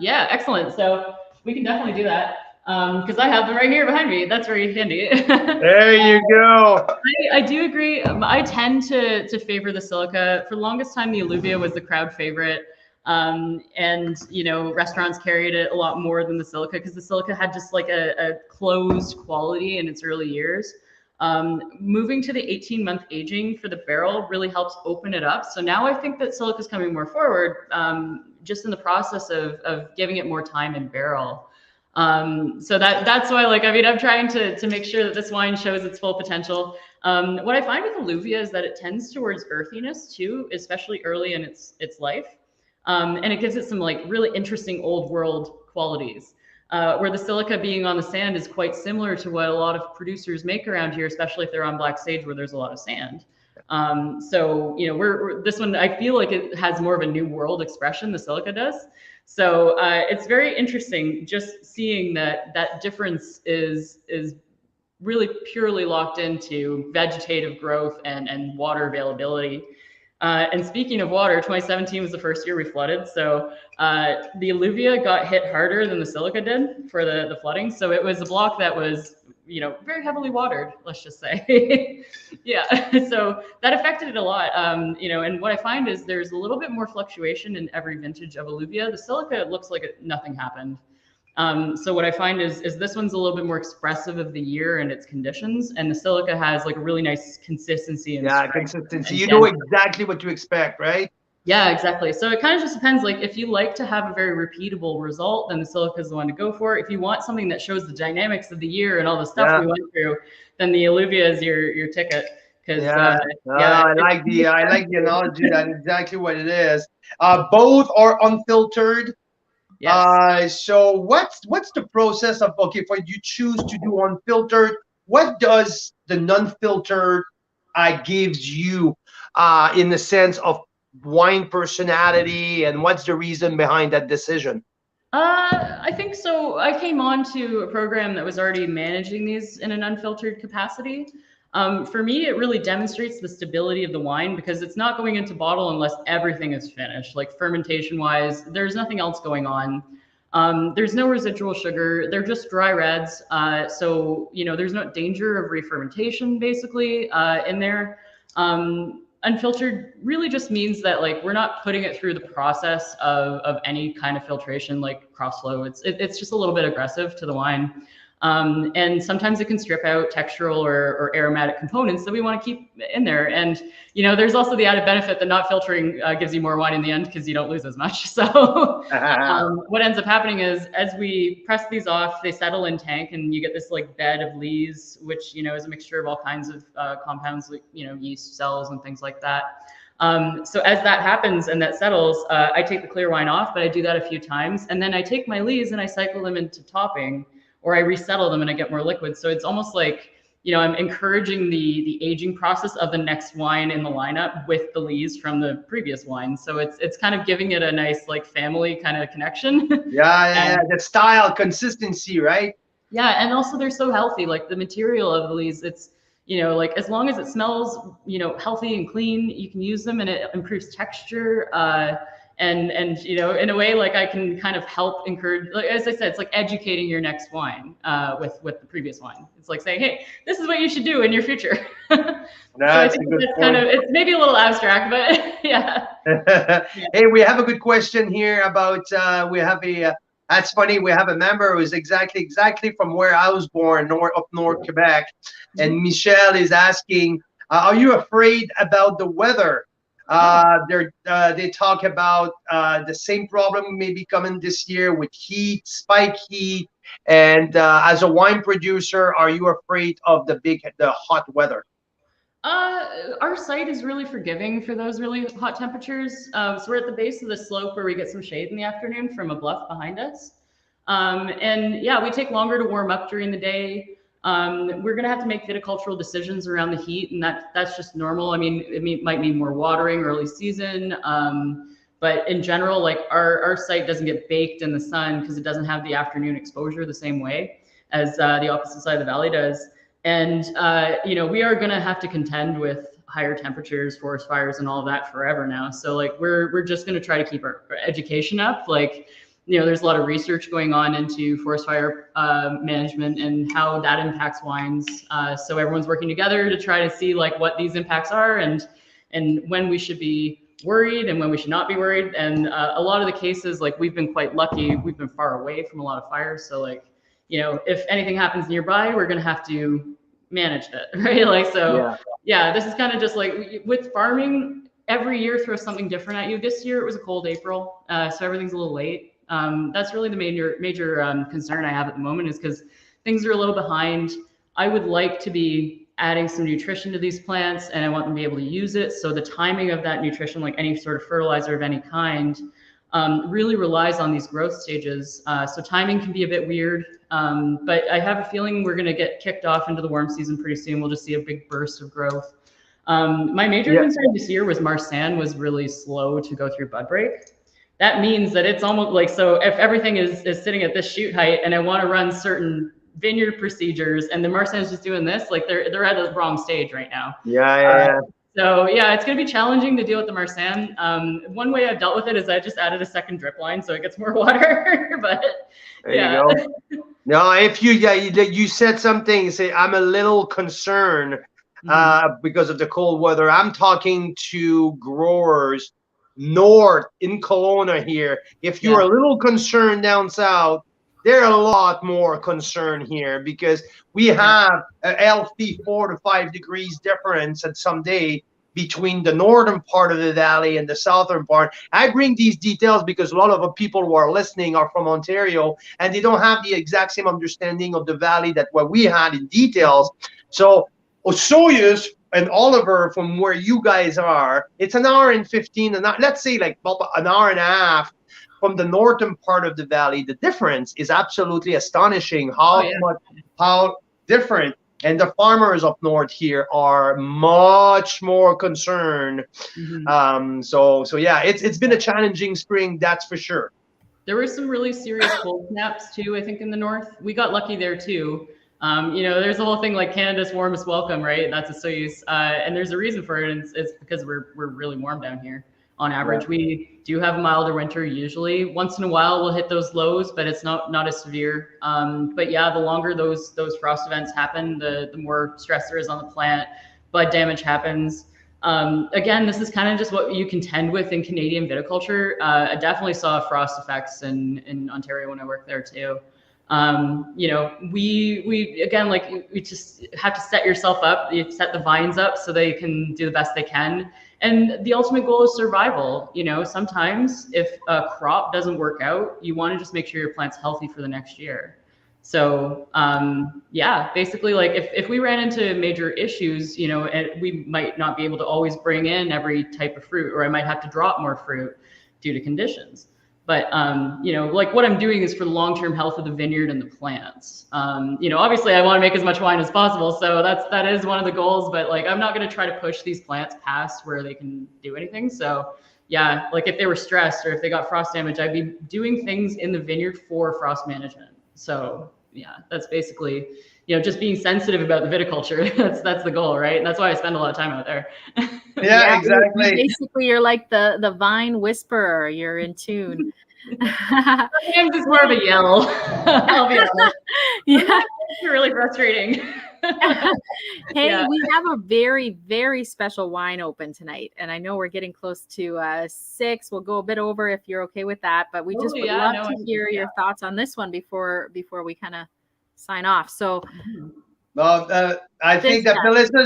Yeah, excellent. So we can definitely do that because I have them right here behind me. That's very handy. There you go. I do agree. I tend to favor the silica. For the longest time, the Alluvia was the crowd favorite. And you know, restaurants carried it a lot more than the silica because the silica had just like a closed quality in its early years. Moving to the 18-month aging for the barrel really helps open it up. So now I think that silica is coming more forward, just in the process of giving it more time in barrel. So that's why, like, I mean, I'm trying to make sure that this wine shows its full potential. What I find with Alluvia is that it tends towards earthiness too, especially early in its life. And it gives it some like really interesting old world qualities. Where the silica being on the sand is quite similar to what a lot of producers make around here, especially if they're on black sage where there's a lot of sand. So, you know, this one, I feel like it has more of a new world expression, the silica does. So it's very interesting just seeing that difference is really purely locked into vegetative growth and water availability. And speaking of water, 2017 was the first year we flooded. So the Alluvia got hit harder than the silica did for the flooding. So it was a block that was, you know, very heavily watered, let's just say. Yeah, so that affected it a lot. You know, and what I find is there's a little bit more fluctuation in every vintage of Alluvia. The silica looks like nothing happened. So what I find is this one's a little bit more expressive of the year and its conditions, and the silica has like a really nice consistency and consistency. You know exactly what to expect, right? Yeah, exactly. So it kind of just depends. Like if you like to have a very repeatable result, then the silica is the one to go for. If you want something that shows the dynamics of the year and all the stuff we went through, then the Alluvia is your ticket. Because I like the analogy. That's exactly what it is. Both are unfiltered. Yes. So what's the process of, okay, for you choose to do unfiltered, what does the non-filtered gives you in the sense of wine personality, and what's the reason behind that decision? I think so. I came on to a program that was already managing these in an unfiltered capacity. For me, it really demonstrates the stability of the wine because it's not going into bottle unless everything is finished. Like fermentation wise, there's nothing else going on. There's no residual sugar. They're just dry reds. So, you know, there's no danger of re-fermentation basically in there. Unfiltered really just means that like we're not putting it through the process of any kind of filtration like cross flow. It's just a little bit aggressive to the wine. And sometimes it can strip out textural or aromatic components that we want to keep in there. And, you know, there's also the added benefit that not filtering gives you more wine in the end because you don't lose as much. So what ends up happening is as we press these off, they settle in tank and you get this like bed of lees, which, you know, is a mixture of all kinds of compounds, like, you know, yeast cells and things like that. So as that happens and that settles, I take the clear wine off, but I do that a few times. And then I take my lees and I cycle them into topping, or I resettle them and I get more liquid. So it's almost like, you know, I'm encouraging the aging process of the next wine in the lineup with the lees from the previous wine. So it's kind of giving it a nice like family kind of connection. Yeah, the style consistency, right? Yeah, and also they're so healthy. Like the material of the lees, it's, you know, like as long as it smells, you know, healthy and clean, you can use them and it improves texture. And you know, in a way, like I can kind of help encourage, like, as I said, it's like educating your next wine with the previous wine. It's like saying, hey, this is what you should do in your future. So I think that's kind of, it's maybe a little abstract, but yeah. Hey, we have a good question here about, we have a, that's funny, we have a member who is exactly from where I was born, up north Quebec. And Michelle is asking, are you afraid about the weather? They talk about the same problem may be coming this year with heat, spike heat. And as a wine producer, are you afraid of the hot weather? Our site is really forgiving for those really hot temperatures. So we're at the base of the slope where we get some shade in the afternoon from a bluff behind us. And yeah, we take longer to warm up during the day. We're going to have to make viticultural decisions around the heat, and that's just normal. I mean, might mean more watering early season. But in general, like our site doesn't get baked in the sun because it doesn't have the afternoon exposure the same way as the opposite side of the valley does. And, we are going to have to contend with higher temperatures, forest fires, and all of that forever now. So like, we're just going to try to keep our education up. Like, there's a lot of research going on into forest fire management and how that impacts wines. So everyone's working together to try to see like what these impacts are and when we should be worried and when we should not be worried. And a lot of the cases, like we've been quite lucky. We've been far away from a lot of fires. So like, if anything happens nearby, we're going to have to manage it, right? Like, so yeah, this is kind of just like with farming, every year throws something different at you. This year it was a cold April, so everything's a little late. That's really the major concern I have at the moment, is because things are a little behind. I would like to be adding some nutrition to these plants, and I want them to be able to use it. So the timing of that nutrition, like any sort of fertilizer of any kind, really relies on these growth stages. So timing can be a bit weird, but I have a feeling we're going to get kicked off into the warm season pretty soon. We'll just see a big burst of growth. My major concern this year was Marsanne was really slow to go through bud break. That means that it's almost like, so if everything is sitting at this shoot height and I want to run certain vineyard procedures and the Marsanne is just doing this, like they're at the wrong stage right now. So yeah, it's going to be challenging to deal with the Marsanne. One way I've dealt with it is I just added a second drip line so it gets more water. But there you go. No, if you said something, say I'm a little concerned because of the cold weather. I'm talking to growers north in Kelowna here. If you're a little concerned down south, they're a lot more concerned here because we have a healthy 4 to 5 degrees difference at some day between the northern part of the valley and the southern part. I bring these details because a lot of the people who are listening are from Ontario and they don't have the exact same understanding of the valley that what we had in details. So Osoyoos and Oliver, from where you guys are, it's an hour and 15, let's say like an hour and a half from the northern part of the valley. The difference is absolutely astonishing how different. And the farmers up north here are much more concerned. So yeah, it's been a challenging spring, that's for sure. There were some really serious cold snaps too, I think, in the north. We got lucky there too. There's a whole thing like Canada's warmest welcome, right? That's Osoyoos. And there's a reason for it, and it's because we're really warm down here. On average, we do have a milder winter usually. Once in a while, we'll hit those lows, but it's not as severe. But yeah, the longer those frost events happen, the more stress there is on the plant. Bud damage happens. Again, this is kind of just what you contend with in Canadian viticulture. I definitely saw frost effects in Ontario when I worked there too. We again, like you just have to set yourself up, you set the vines up so they can do the best they can. And the ultimate goal is survival. Sometimes if a crop doesn't work out, you want to just make sure your plant's healthy for the next year. So basically, like if we ran into major issues, and we might not be able to always bring in every type of fruit, or I might have to drop more fruit due to conditions. But, like what I'm doing is for the long-term health of the vineyard and the plants. Obviously I want to make as much wine as possible. So that is one of the goals, but like, I'm not going to try to push these plants past where they can do anything. So yeah, like if they were stressed or if they got frost damage, I'd be doing things in the vineyard for frost management. So yeah, that's basically, just being sensitive about the viticulture. That's the goal, right? And that's why I spend a lot of time out there. Yeah, exactly. Basically, you're like the vine whisperer. You're in tune. Sometimes it's more of a yell. I'll be honest. Yeah, it's really frustrating. Hey, we have a very, very special wine open tonight, and I know we're getting close to 6. We'll go a bit over if you're okay with that, but we just would love to hear your thoughts on this one before we kind of sign off. So Well, I think that Melissa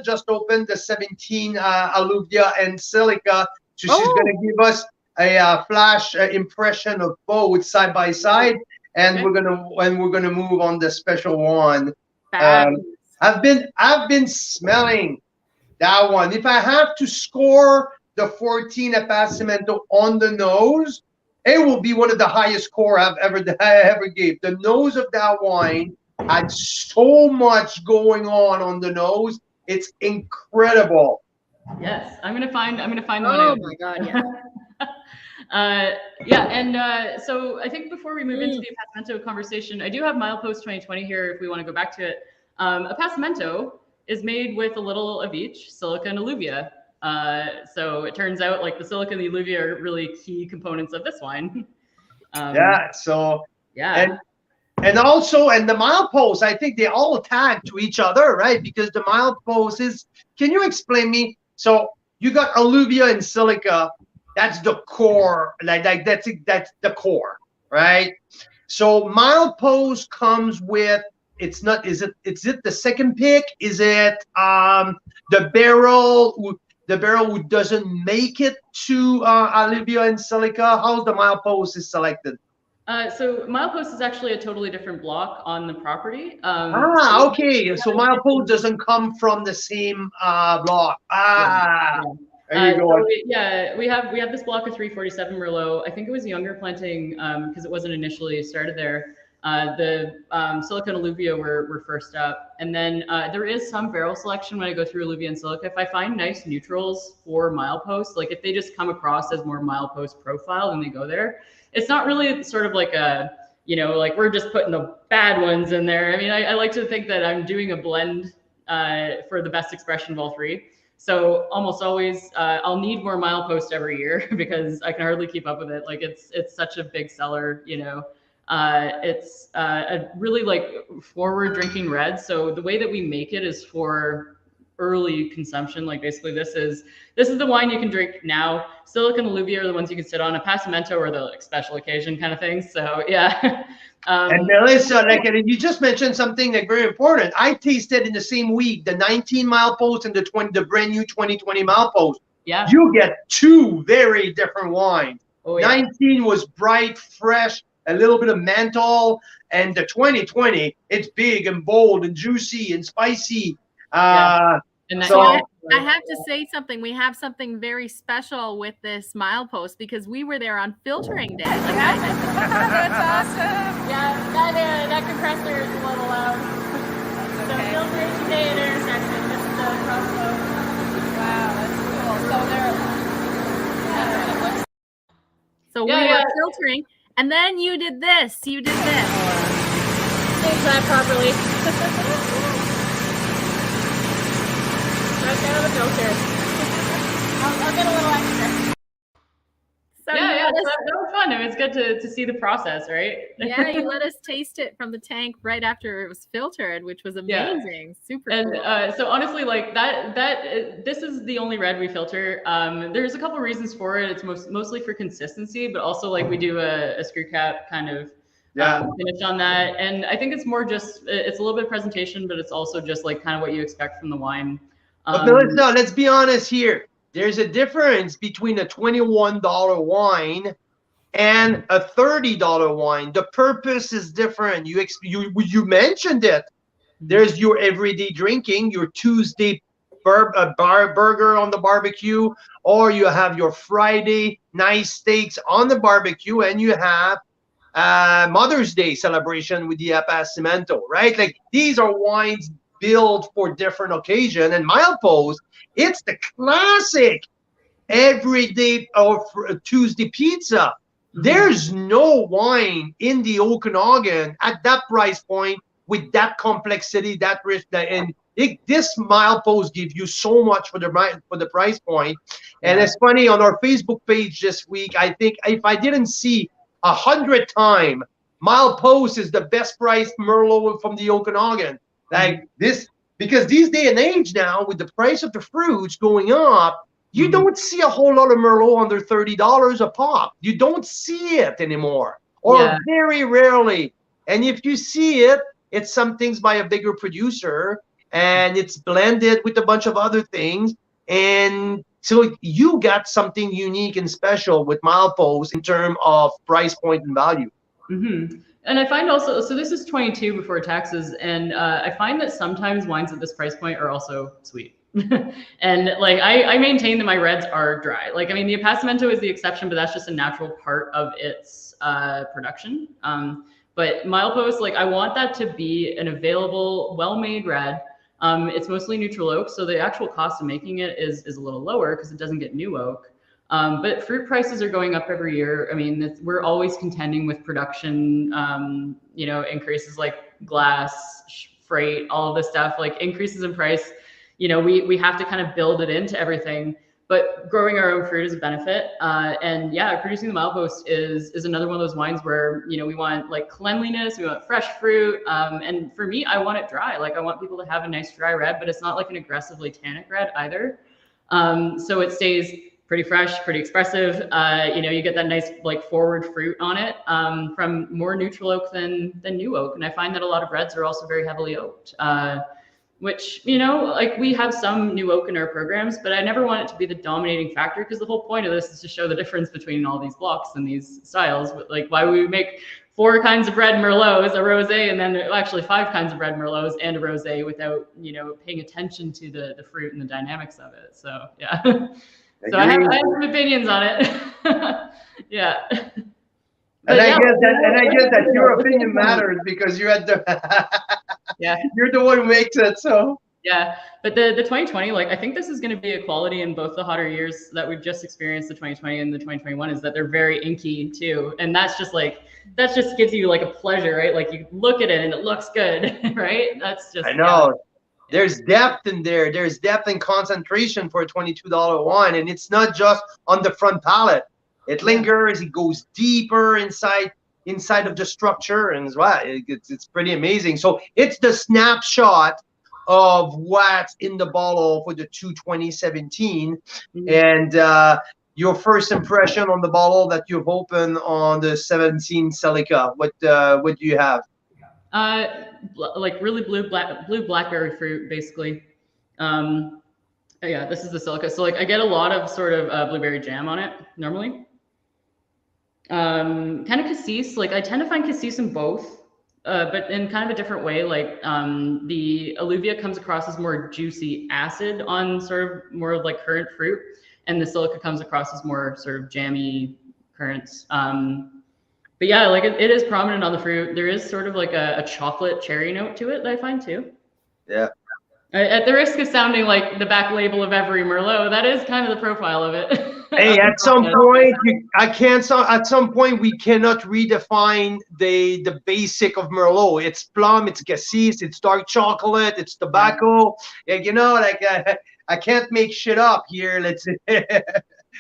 just opened the 17 Alluvia and Silica, so she's going to give us a flash impression of both side by side, and we're gonna move on the special one. I've been smelling that one. If I have to score the 14 Apacimento on the nose, it will be one of the highest score I ever gave. The nose of that wine had so much going on the nose. It's incredible. Yes, I'm gonna find the one. Oh my God, yeah. So I think before we move into the Apacimento conversation, I do have Milepost 2020 here if we want to go back to it. Apacimento is made with a little of each, silica and alluvia. So it turns out like the silica and the alluvia are really key components of this wine. And also, and the milepost, I think they all tag to each other, right? Because the milepost is, can you explain me? So you got alluvia and silica, that's the core, like that's the core, right? So milepost comes with, is it the second pick? Is it the barrel who doesn't make it to alluvia and silica? How's the milepost is selected? So milepost is actually a totally different block on the property. Okay. So milepost doesn't come from the same block. There you go. So we have this block of 347 Merlot. I think it was a younger planting because it wasn't initially started there. The silica and alluvia were first up, and then there is some barrel selection when I go through alluvia and silica. If I find nice neutrals for milepost, like if they just come across as more milepost profile, then they go there. It's not really sort of like a, like we're just putting the bad ones in there. I mean, I like to think that I'm doing a blend for the best expression of all three. So almost always I'll need more milepost every year because I can hardly keep up with it. Like it's such a big seller, it's a really like forward drinking red. So the way that we make it is for early consumption. Like basically this is the wine you can drink now. Silica and alluvia are the ones you can sit on. Apacimento are the like special occasion kind of things. So yeah. And Melissa, like you just mentioned something like very important. I tasted in the same week the 19 milepost and the brand new 2020 milepost. Yeah. You get two very different wines. Oh, yeah. 19 was bright, fresh, a little bit of menthol, and the 2020, it's big and bold and juicy and spicy. So I have to say something. We have something very special with this milepost because we were there on filtering day. Like That's awesome. Yeah, that compressor is a little loud. So filtration day at Intersection. This is the crossroad. Wow, that's cool. So we were filtering, and then you did this. Change that properly. Right down the filter. I'll get a little extra. So that was fun. It was good to see the process, right? Yeah, you let us taste it from the tank right after it was filtered, which was amazing. Yeah. Super cool. And so honestly, like this is the only red we filter. There's a couple reasons for it. It's mostly for consistency, but also like we do a screw cap kind of finish on that. And I think it's more just, it's a little bit of presentation, but it's also just like kind of what you expect from the wine. But let's be honest here. There's a difference between a $21 wine and a $30 wine. The purpose is different. You mentioned it. There's your everyday drinking, your Tuesday burger on the barbecue, or you have your Friday nice steaks on the barbecue, and you have Mother's Day celebration with the Apacimento, right? Like these are wines built for different occasion, and milepost, it's the classic everyday or Tuesday pizza. There's no wine in the Okanagan at that price point with that complexity, that rich, and this milepost gives you so much for the price point. And it's funny, on our Facebook page this week, I think if I didn't see 100 times milepost is the best priced Merlot from the Okanagan. Like this, because these day and age now, with the price of the fruits going up, you don't see a whole lot of Merlot under $30 a pop. You don't see it anymore, or very rarely. And if you see it, It's some things by a bigger producer, and it's blended with a bunch of other things. And so you got something unique and special with Milepost in terms of price point and value. Mm-hmm. And I find also, so this is 22 before taxes, and I find that sometimes wines at this price point are also sweet. And like I maintain that my reds are dry. Like, I mean, the Apacimento is the exception, but that's just a natural part of its production. But Milepost, like, I want that to be an available, well-made red. It's mostly neutral oak, so the actual cost of making it is a little lower because it doesn't get new oak. But fruit prices are going up every year. I mean, we're always contending with production, you know, increases like glass, freight, all of this stuff, like increases in price. You know, we have to kind of build it into everything. But growing our own fruit is a benefit. And yeah, producing the Milepost is another one of those wines where, you know, we want like cleanliness, we want fresh fruit. And for me, I want it dry. Like, I want people to have a nice dry red, but it's not like an aggressively tannic red either. So it stays pretty fresh, pretty expressive. You know, you get that nice like forward fruit on it from more neutral oak than new oak. And I find that a lot of reds are also very heavily oaked. Which, you know, like we have some new oak in our programs, but I never want it to be the dominating factor, because the whole point of this is to show the difference between all these blocks and these styles. Like, why we make 4 kinds of red Merlots, a rosé, and then actually 5 kinds of red Merlots and a rosé without, you know, paying attention to the fruit and the dynamics of it. So yeah. So I have some opinions on it. Yeah. And I guess that your opinion matters because you're at the yeah, you're the one who makes it. So yeah, but the 2020, like, I think this is going to be a quality in both the hotter years that we've just experienced, the 2020 and the 2021, is that they're very inky too, and that's just like, that just gives you like a pleasure, right? Like, you look at it and it looks good, right? That's just, I know. Yeah. There's depth in there. There's depth and concentration for a $22 wine, and it's not just on the front palate. It lingers. It goes deeper inside of the structure, and as well, it's pretty amazing. So it's the snapshot of what's in the bottle for the 2017, and your first impression on the bottle that you've opened on the 17 Celica. What do you have? Like really blue blackberry fruit, basically. Yeah, this is the Celica. So like, I get a lot of sort of blueberry jam on it normally. Kind of cassis. Like, I tend to find cassis in both, but in kind of a different way. Like, the Alluvia comes across as more juicy acid on sort of more like currant fruit, and the Celica comes across as more sort of jammy currants. But yeah, like it is prominent on the fruit. There is sort of like a chocolate cherry note to it that I find too. Yeah. At the risk of sounding like the back label of every Merlot, that is kind of the profile of it. Hey, at some point, at some point, we cannot redefine the basic of Merlot. It's plum, it's cassis, it's dark chocolate, it's tobacco. Yeah, you know, like I can't make shit up here. Let's.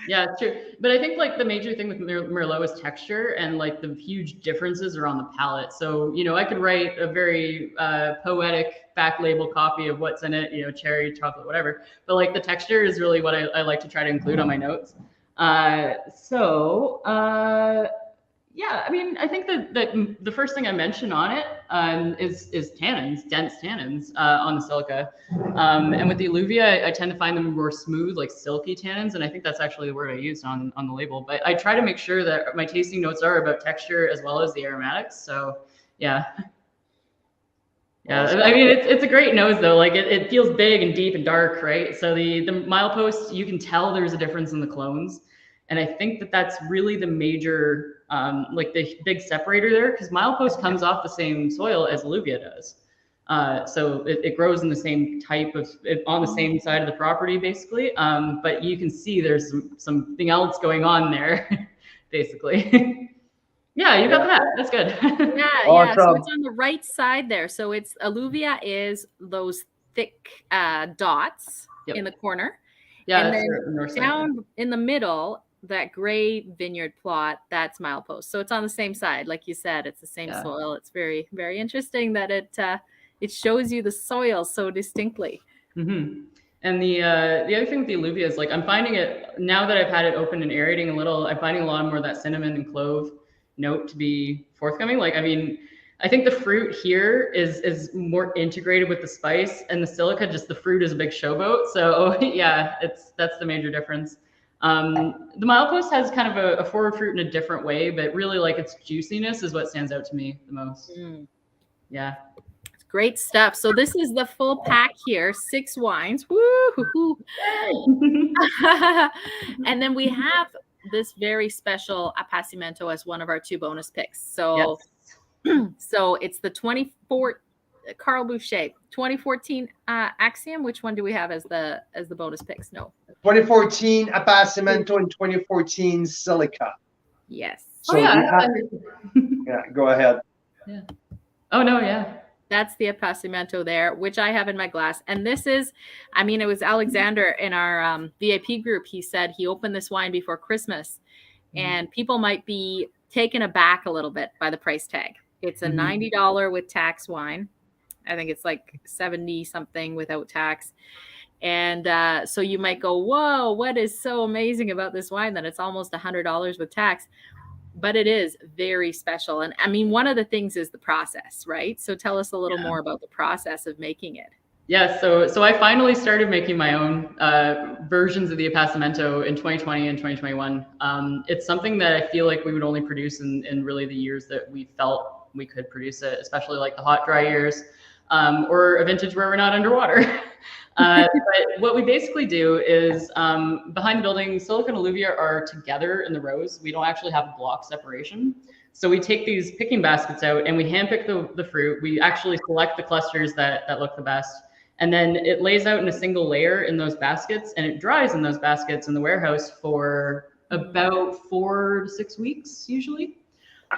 Yeah, it's true. But I think like the major thing with Merlot is texture, and like the huge differences are on the palate. So, you know, I could write a very poetic back label copy of what's in it, you know, cherry, chocolate, whatever. But like the texture is really what I like to try to include on my notes. Yeah, I mean, I think that the first thing I mention on it is tannins, dense tannins on the Celica. And with the Alluvia, I tend to find them more smooth, like silky tannins. And I think that's actually the word I used on the label. But I try to make sure that my tasting notes are about texture as well as the aromatics. So yeah. Yeah, I mean, it's a great nose though. Like it feels big and deep and dark, right? So the Milepost, you can tell there's a difference in the clones. And I think that that's really the major, like the big separator there, because Milepost comes off the same soil as Alluvia does. So it grows in the same type of, on the same side of the property, basically. But you can see there's something else going on there, basically. Yeah, you got that. That's good. Yeah, Awesome. Yeah. So it's on the right side there. So it's Alluvia is those thick dots in the corner. Yeah, and then down in the middle, that gray vineyard plot, that's Milepost. So it's on the same side, like you said. It's the same soil. It's very, very interesting that it shows you the soil so distinctly. Mm-hmm. And the other thing with the Alluvia is, like, I'm finding it now that I've had it open and aerating a little. I'm finding a lot more of that cinnamon and clove note to be forthcoming. Like, I mean, I think the fruit here is more integrated with the spice, and the silica, just the fruit is a big showboat. So yeah, that's the major difference. The milepost has kind of a forward fruit in a different way, but really like its juiciness is what stands out to me the most. Yeah. Great stuff. So this is the full pack here, 6 wines. Woo! And then we have this very special Apacimento as one of our 2 bonus picks. So, so it's the 24 Carl Boucher 2014 Axiom. Which one do we have as the bonus picks? No. 2014 Apacimento and 2014 Silica. Yes. So yeah, go ahead. Yeah. Oh no, yeah. That's the Apacimento there, which I have in my glass. And this is, I mean, it was Alexander in our VIP group. He said he opened this wine before Christmas, and people might be taken aback a little bit by the price tag. It's a $90 with tax wine. I think it's like 70 something without tax. And so you might go, whoa, what is so amazing about this wine that it's almost $100 with tax? But it is very special. And I mean, one of the things is the process, right? So tell us a little more about the process of making it. Yeah, so I finally started making my own versions of the Apacimento in 2020 and 2021. It's something that I feel like we would only produce in really the years that we felt we could produce it, especially like the hot, dry years, or a vintage where we're not underwater. But what we basically do is behind the building, silica and alluvia are together in the rows. We don't actually have block separation. So we take these picking baskets out and we handpick the fruit. We actually select the clusters that look the best. And then it lays out in a single layer in those baskets, and it dries in those baskets in the warehouse for about 4 to 6 weeks usually.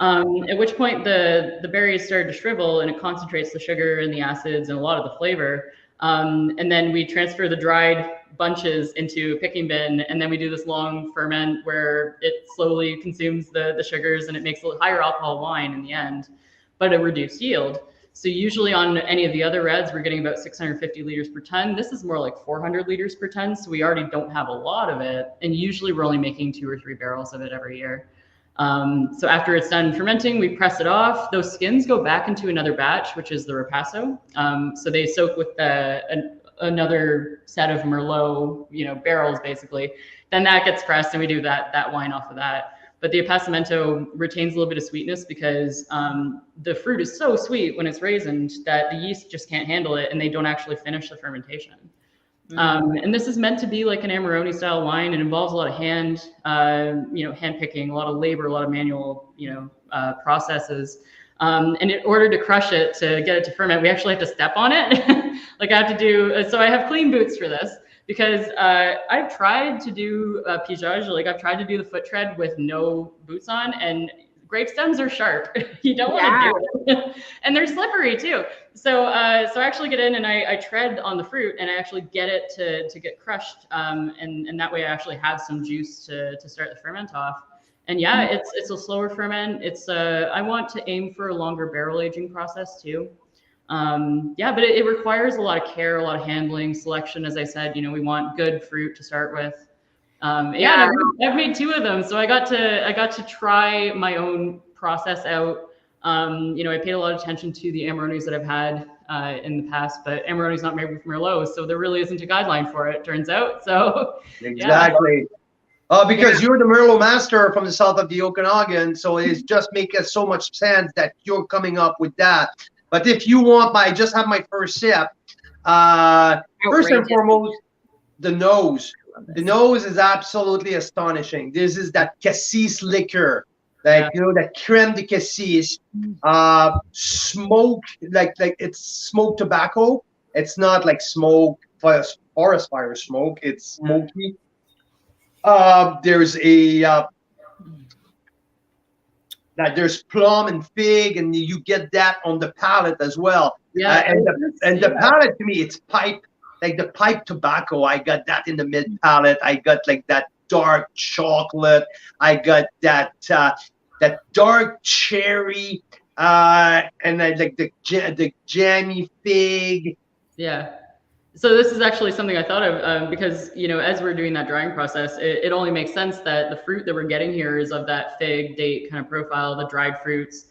At which point the berries start to shrivel and it concentrates the sugar and the acids and a lot of the flavor. And then we transfer the dried bunches into a picking bin, and then we do this long ferment where it slowly consumes the sugars, and it makes a higher alcohol wine in the end, but a reduced yield. So usually on any of the other reds, we're getting about 650 liters per ton. This is more like 400 liters per ton, so we already don't have a lot of it, and usually we're only making 2 or 3 barrels of it every year. So after it's done fermenting, we press it off. Those skins go back into another batch, which is the Ripasso. So they soak with another set of Merlot, barrels basically. Then that gets pressed, and we do that wine off of that. But the Apacimento retains a little bit of sweetness because the fruit is so sweet when it's raisined that the yeast just can't handle it, and they don't actually finish the fermentation. And this is meant to be like an Amarone style wine. It involves a lot of hand picking, a lot of labor, a lot of manual, processes. And in order to crush it, to get it to ferment, we actually have to step on it. Like I have to do, so I have clean boots for this because I've tried to do pigeage, like I've tried to do the foot tread with no boots on, and grape stems are sharp. You don't want to do it. And they're slippery too. So I actually get in and I tread on the fruit, and I actually get it to get crushed. And that way I actually have some juice to start the ferment off. And yeah, it's a slower ferment. I want to aim for a longer barrel aging process too. But it requires a lot of care, a lot of handling, selection. As I said, we want good fruit to start with. I've made 2 of them, so I got to try my own process out. I paid a lot of attention to the Amarones that I've had in the past, but Amarone's not made with Merlot, so there really isn't a guideline for it, turns out. So exactly. Because you're the Merlot master from the south of the Okanagan, so it just makes so much sense that you're coming up with that. But if you want, I just have my first sip. First and foremost, the nose. The nose is absolutely astonishing. This is that cassis liquor, that creme de cassis, smoke, like it's smoked tobacco. It's not like smoke, forest fire smoke. It's smoky. There's there's plum and fig, and you get that on the palate as well. And the palate, to me, it's pipe. Like the pipe tobacco, I got that in the mid palate. I got like that dark chocolate. I got that dark cherry, and I like the jammy fig. Yeah. So this is actually something I thought of because as we're doing that drying process, it only makes sense that the fruit that we're getting here is of that fig date kind of profile, the dried fruits.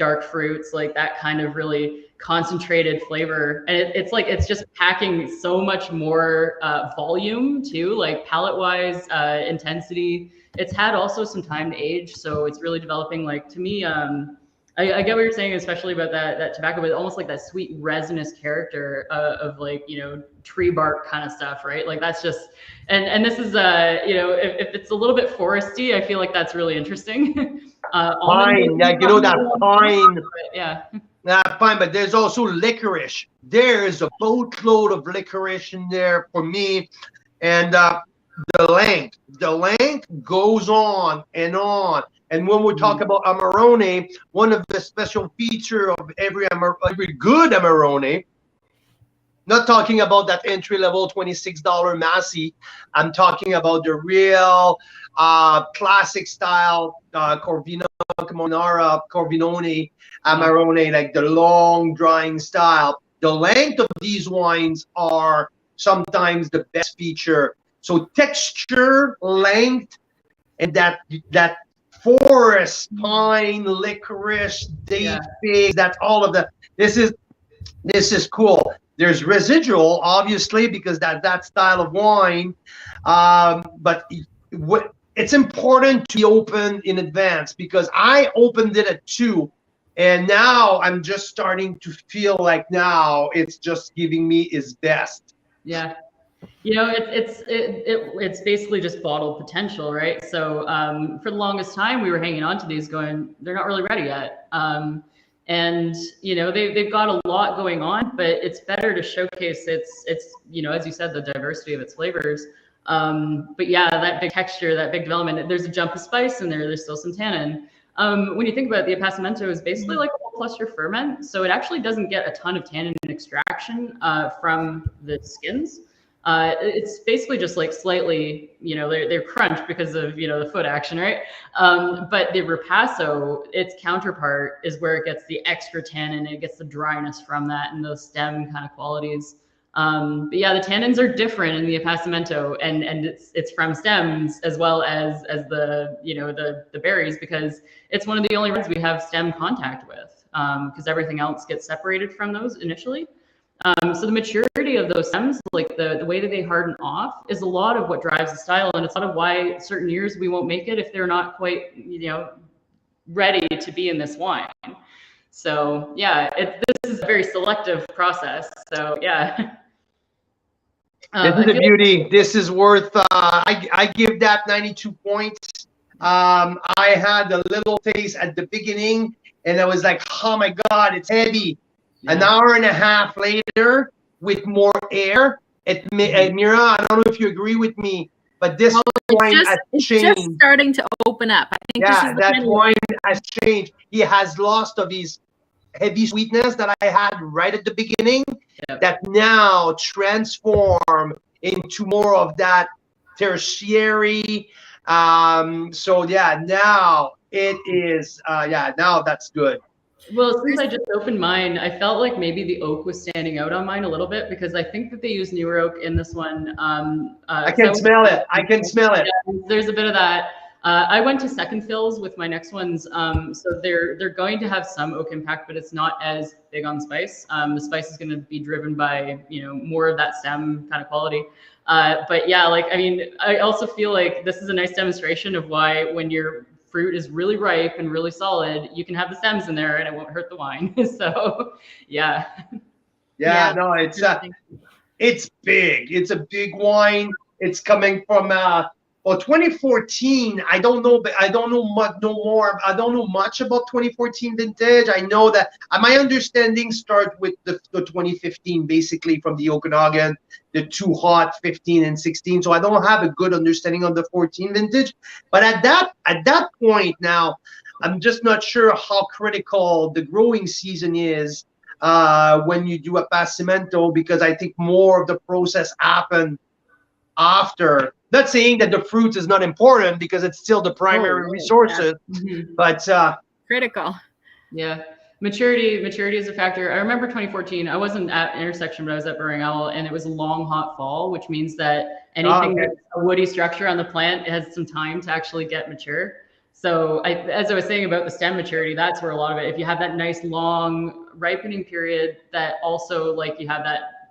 dark fruits, like that kind of really concentrated flavor. And it's like, it's just packing so much more volume too, like palate wise, intensity. It's had also some time to age. So it's really developing, like, to me, I get what you're saying, especially about that tobacco, but almost like that sweet resinous character of like, you know, tree bark kind of stuff, right? Like that's just, and this is, you know, if it's a little bit foresty, I feel like that's really interesting. Pine, like, you know, that pine. Yeah. Fine, but there's also licorice. There's a boatload of licorice in there for me. And the length goes on and on. And when we talk about Amarone, one of the special feature of every good Amarone, not talking about that entry-level $26 Massey, I'm talking about the real classic style Corvino, Camonara, Corvinone, Amarone, like the long drying style. The length of these wines are sometimes the best feature. So texture, length, and that forest, pine, licorice, date figs, that's all of the, this is cool. There's residual, obviously, because that style of wine, but it's important to be open in advance, because I opened it at 2, and now I'm just starting to feel like now it's just giving me its best. Yeah. You know, it's basically just bottled potential, right? So for the longest time, we were hanging on to these going, they're not really ready yet. And, you know, they've got a lot going on, but it's better to showcase its, you know, as you said, the diversity of its flavors. But yeah, that big texture, that big development, there's a jump of spice in there. There's still some tannin. When you think about it, the Apacimento is basically like a whole cluster ferment. So it actually doesn't get a ton of tannin extraction from the skins. It's basically just like slightly, you know, they're crunched because of, you know, the foot action, right? But the Ripasso, its counterpart, is where it gets the extra tannin. It gets the dryness from that and those stem kind of qualities. But yeah, the tannins are different in the Apacimento, and it's from stems as well as the, you know, the berries, because it's one of the only reds we have stem contact with, because everything else gets separated from those initially. So the maturity of those stems, like the way that they harden off, is a lot of what drives the style, and it's a lot of why certain years we won't make it if they're not quite, you know, ready to be in this wine. So yeah, this is a very selective process. So yeah. This is the beauty. This is worth, I give that 92 points. I had a little taste at the beginning, and I was like, oh my God, it's heavy. Yeah. An hour and a half later, with more air, Mira, I don't know if you agree with me, but this wine has changed. It's just starting to open up. I think that wine has changed. He has lost of his heavy sweetness that I had right at the beginning, that now transform into more of that tertiary. So yeah, now it is, now that's good. Well, since I just opened mine, I felt like maybe the oak was standing out on mine a little bit, because I think that they use newer oak in this one. I can smell it. I can smell it. Yeah, there's a bit of that. I went to second fills with my next ones, so they're going to have some oak impact, but it's not as big on spice. The spice is going to be driven by, you know, more of that stem kind of quality. But yeah, like, I mean, I also feel like this is a nice demonstration of why, when your fruit is really ripe and really solid, you can have the stems in there and it won't hurt the wine. So yeah. Yeah, no, it's big. It's a big wine. It's coming from 2014. I don't know, but I don't know much. No more. I don't know much about 2014 vintage. I know that my understanding starts with the 2015, basically from the Okanagan, the two hot 15 and 16. So I don't have a good understanding of the 14 vintage. But at that point now, I'm just not sure how critical the growing season is when you do Apacimento, because I think more of the process happened after. Not saying that the fruit is not important, because it's still the primary resources, but critical. Yeah, maturity is a factor. I remember 2014. I wasn't at Intersection, but I was at Burring Owl, and it was a long, hot fall, which means that anything that's a woody structure on the plant has some time to actually get mature. So as I was saying about the stem maturity, that's where a lot of it, if you have that nice long ripening period that also like you have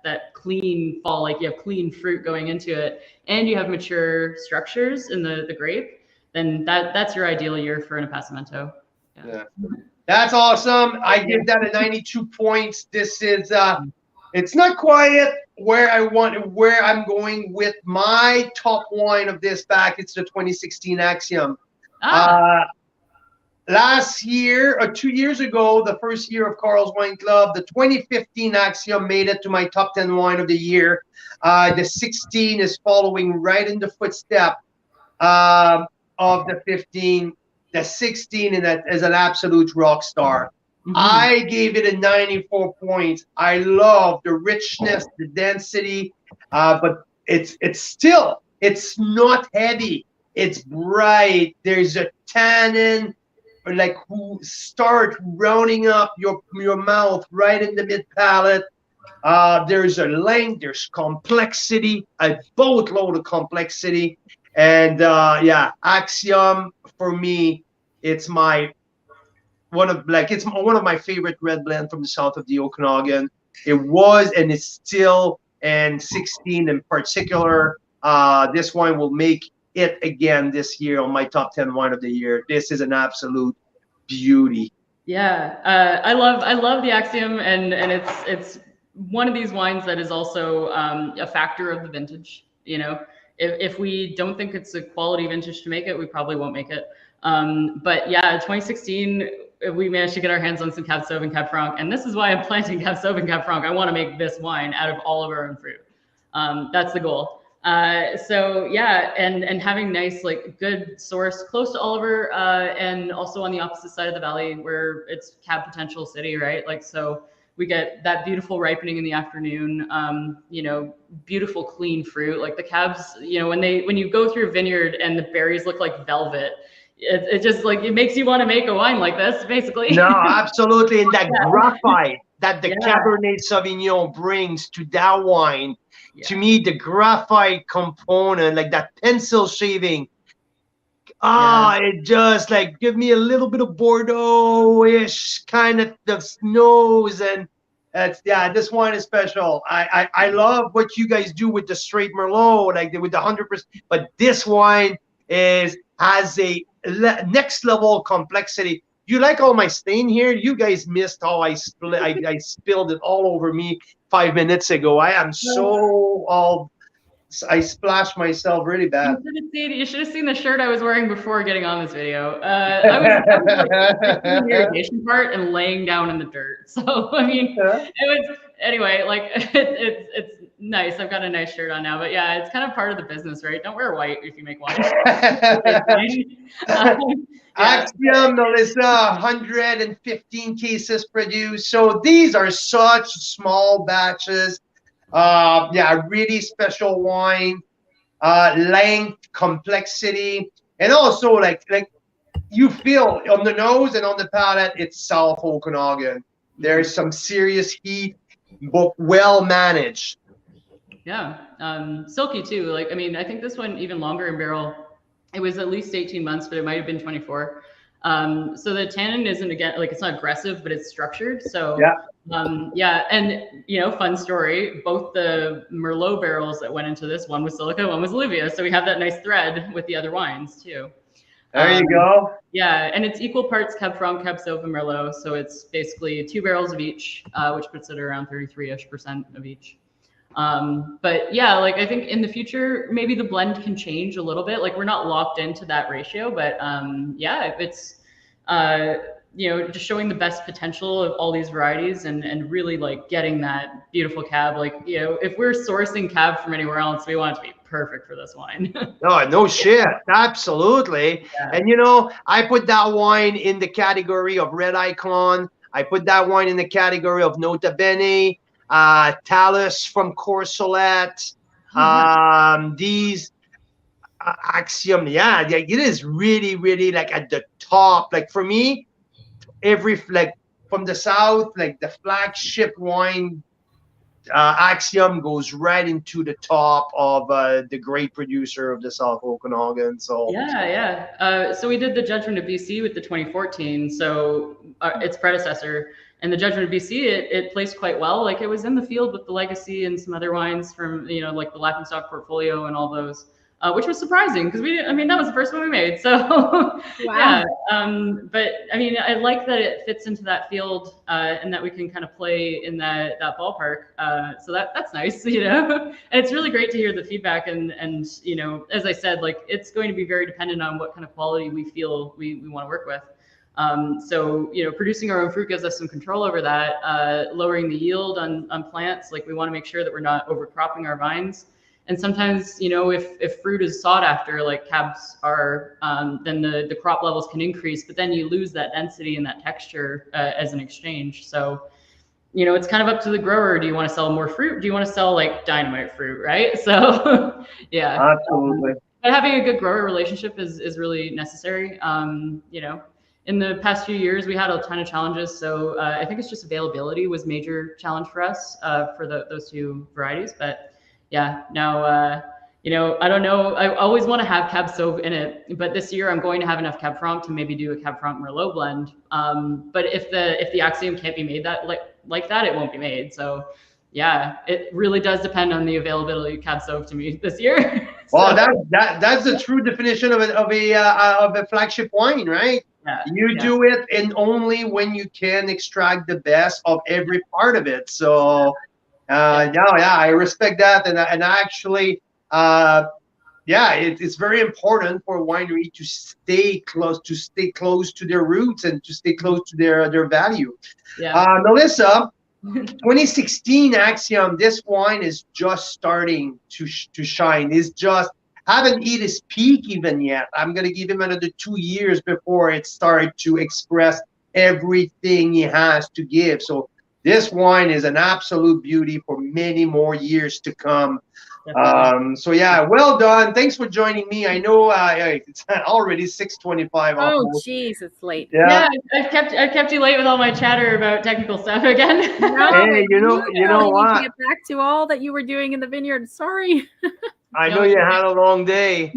that clean fall, like you have clean fruit going into it, and you have mature structures in the grape, then that's your ideal year for an Apacimento. Yeah. That's awesome. I give that a 92 points. This is it's not quite where I'm going with my top wine of this back. It's the 2016 Axiom. Last year or 2 years ago, the first year of Carl's Wine Club, the 2015 Axiom made it to my top 10 wine of the year. The 16 is following right in the footstep of the 15. The 16 is an absolute rock star. Mm-hmm. I gave it a 94 points. I love the richness, the density, but it's not heavy. It's bright. There's a tannin, like who start rounding up your mouth right in the mid palate. There's a length. There's complexity. A boatload of complexity. And Axiom for me, it's one of my favorite red blend from the south of the Okanagan. It was and it's still, and 16 in particular. This wine will make it again this year on my top 10 wine of the year. This is an absolute beauty. Yeah, I love the Axiom, and it's one of these wines that is also a factor of the vintage. You know, if we don't think it's a quality vintage to make it, we probably won't make it. But yeah, 2016, we managed to get our hands on some Cab Sauv and Cab Franc, and this is why I'm planting Cab Sauv and Cab Franc. I want to make this wine out of all of our own fruit. That's the goal. So yeah, and having nice, like good source close to Oliver, and also on the opposite side of the valley where it's Cab Potential City, right? Like, so we get that beautiful ripening in the afternoon, you know, beautiful clean fruit. Like the cabs, you know, when you go through a vineyard and the berries look like velvet, it just like, it makes you want to make a wine like this, basically. No, absolutely. And that graphite that the Cabernet Sauvignon brings to that wine, to me, the graphite component, like that pencil shaving, it just like give me a little bit of Bordeaux-ish kind of the nose, and this wine is special. I love what you guys do with the straight Merlot, like with the 100%, but this wine has a next level complexity. You like all my stain here? You guys missed how I spilled it all over me 5 minutes ago. I am I splashed myself really bad. You should have seen the shirt I was wearing before getting on this video. I was like, the irrigation part and laying down in the dirt. So I mean, it was anyway. Like it's nice. I've got a nice shirt on now, but yeah, it's kind of part of the business, right? Don't wear white if you make wine. Axiom, Melissa, 115 cases produced. So these are such small batches. Really special wine, length, complexity, and also like you feel on the nose and on the palate, it's South Okanagan. There's some serious heat, but well managed. Yeah, silky too. Like, I mean, I think this one even longer in barrel. It was at least 18 months, but it might have been 24. So the tannin isn't, again, like it's not aggressive, but it's structured. So and you know, fun story, both the Merlot barrels that went into this, one was silica, one was Olivia. So we have that nice thread with the other wines too. There you go. Yeah, and it's equal parts Cab Franc, Cab Sauv, and Merlot. So it's basically 2 barrels of each, which puts it around 33-ish% of each. But yeah, like I think in the future, maybe the blend can change a little bit. Like we're not locked into that ratio, but if it's, you know, just showing the best potential of all these varieties and really like getting that beautiful cab. Like, you know, if we're sourcing cab from anywhere else, we want it to be perfect for this wine. No shit. Absolutely. Yeah. And you know, I put that wine in the category of Red Icon. I put that wine in the category of Nota Bene. Talus from Courcelette, these Axiom, it is really, really like at the top. Like for me, every like from the south, like the flagship wine Axiom goes right into the top of the great producer of the South Okanagan. So So we did the Judgment of BC with the 2014, so its predecessor, and the Judgment of BC, it placed quite well. Like, it was in the field with the Legacy and some other wines from, you know, like the Laughingstock portfolio and all those, which was surprising because I mean, that was the first one we made. So Wow. but I mean, I like that it fits into that field, and that we can kind of play in that ballpark. So that's nice, you know. And it's really great to hear the feedback, and you know, as I said, like, it's going to be very dependent on what kind of quality we feel we want to work with. So, you know, producing our own fruit gives us some control over that. Lowering the yield on plants, like, we want to make sure that we're not overcropping our vines. And sometimes, you know, if fruit is sought after, like cabs are, then the crop levels can increase, but then you lose that density and that texture as an exchange. So, you know, it's kind of up to the grower. Do you want to sell more fruit? Do you want to sell like dynamite fruit, right? So, yeah. absolutely. But having a good grower relationship is really necessary. You know, in the past few years, we had a ton of challenges. So I think it's just availability was a major challenge for us for those two varieties. But yeah, now, you know, I don't know. I always want to have Cab Sauv in it, but this year I'm going to have enough Cab Franc to maybe do a Cab Franc Merlot blend. But if the Axiom can't be made that like that, it won't be made. So yeah, it really does depend on the availability of Cab Sauv to me this year. Well, that's the true definition of a flagship wine, right? You do it, and only when you can extract the best of every part of it. So, I respect that, and actually, it's very important for a winery to stay close to their roots and to stay close to their value. Melissa, 2016 Axiom, this wine is just starting to shine. It's just haven't hit his peak even yet. I'm gonna give him another 2 years before it starts to express everything he has to give. So this wine is an absolute beauty for many more years to come. So yeah, well done. Thanks for joining me. I know it's already 6:25. Oh, jeez, it's late. Yeah, I've kept you late with all my chatter about technical stuff again. No, hey, you know what? To get back to all that you were doing in the vineyard. Sorry. I know you had a long day.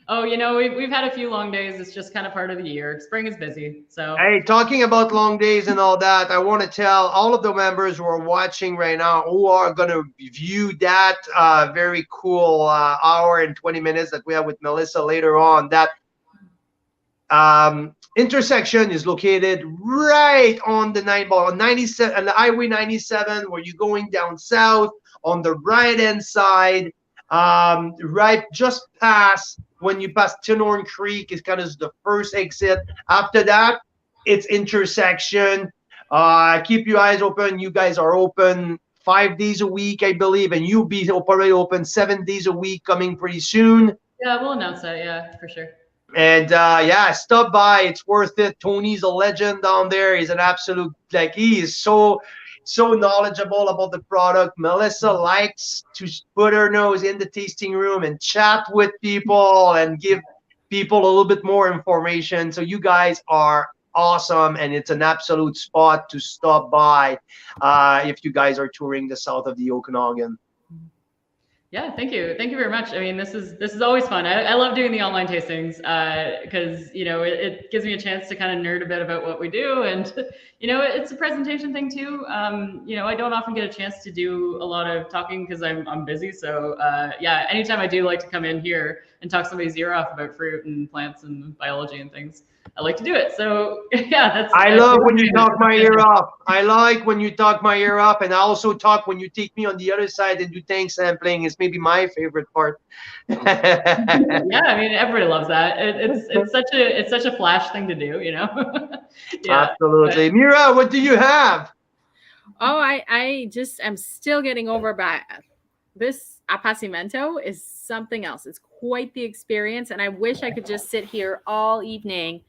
Oh, you know, we've had a few long days. It's just kind of part of the year. Spring is busy. So hey, talking about long days and all that, I want to tell all of the members who are watching right now, who are going to view that very cool hour and 20 minutes that we have with Melissa later on, that Intersection is located right on the 97 and the Highway 97, where you're going down south on the right hand side, right just past. When you pass Tinhorn Creek, is kind of the first exit. After that, it's Intersection. Keep your eyes open. You guys are open 5 days a week, I believe, and you'll be already open 7 days a week coming pretty soon. Yeah, we'll announce that. Yeah, for sure. And stop by. It's worth it. Tony's a legend down there. He's an absolute, he is so knowledgeable about the product. Melissa likes to put her nose in the tasting room and chat with people and give people a little bit more information. So you guys are awesome, and it's an absolute spot to stop by if you guys are touring the south of the Okanagan. Yeah, thank you very much. I mean, this is always fun. I love doing the online tastings because you know, it gives me a chance to kind of nerd a bit about what we do, and you know, it's a presentation thing too. You know, I don't often get a chance to do a lot of talking because I'm busy. So anytime I do like to come in here and talk somebody's ear off about fruit and plants and biology and things, I like to do it. So yeah, I love when you talk my ear off. I like when you talk my ear off, and I also talk when you take me on the other side and do tank sampling. It's maybe my favorite part. Yeah, I mean, everybody loves that. It's such a flash thing to do, you know. Yeah, absolutely. But Mira, what do you have? Oh, I'm still getting over that. This Apacimento is something else. It's quite the experience, and I wish I could just sit here all evening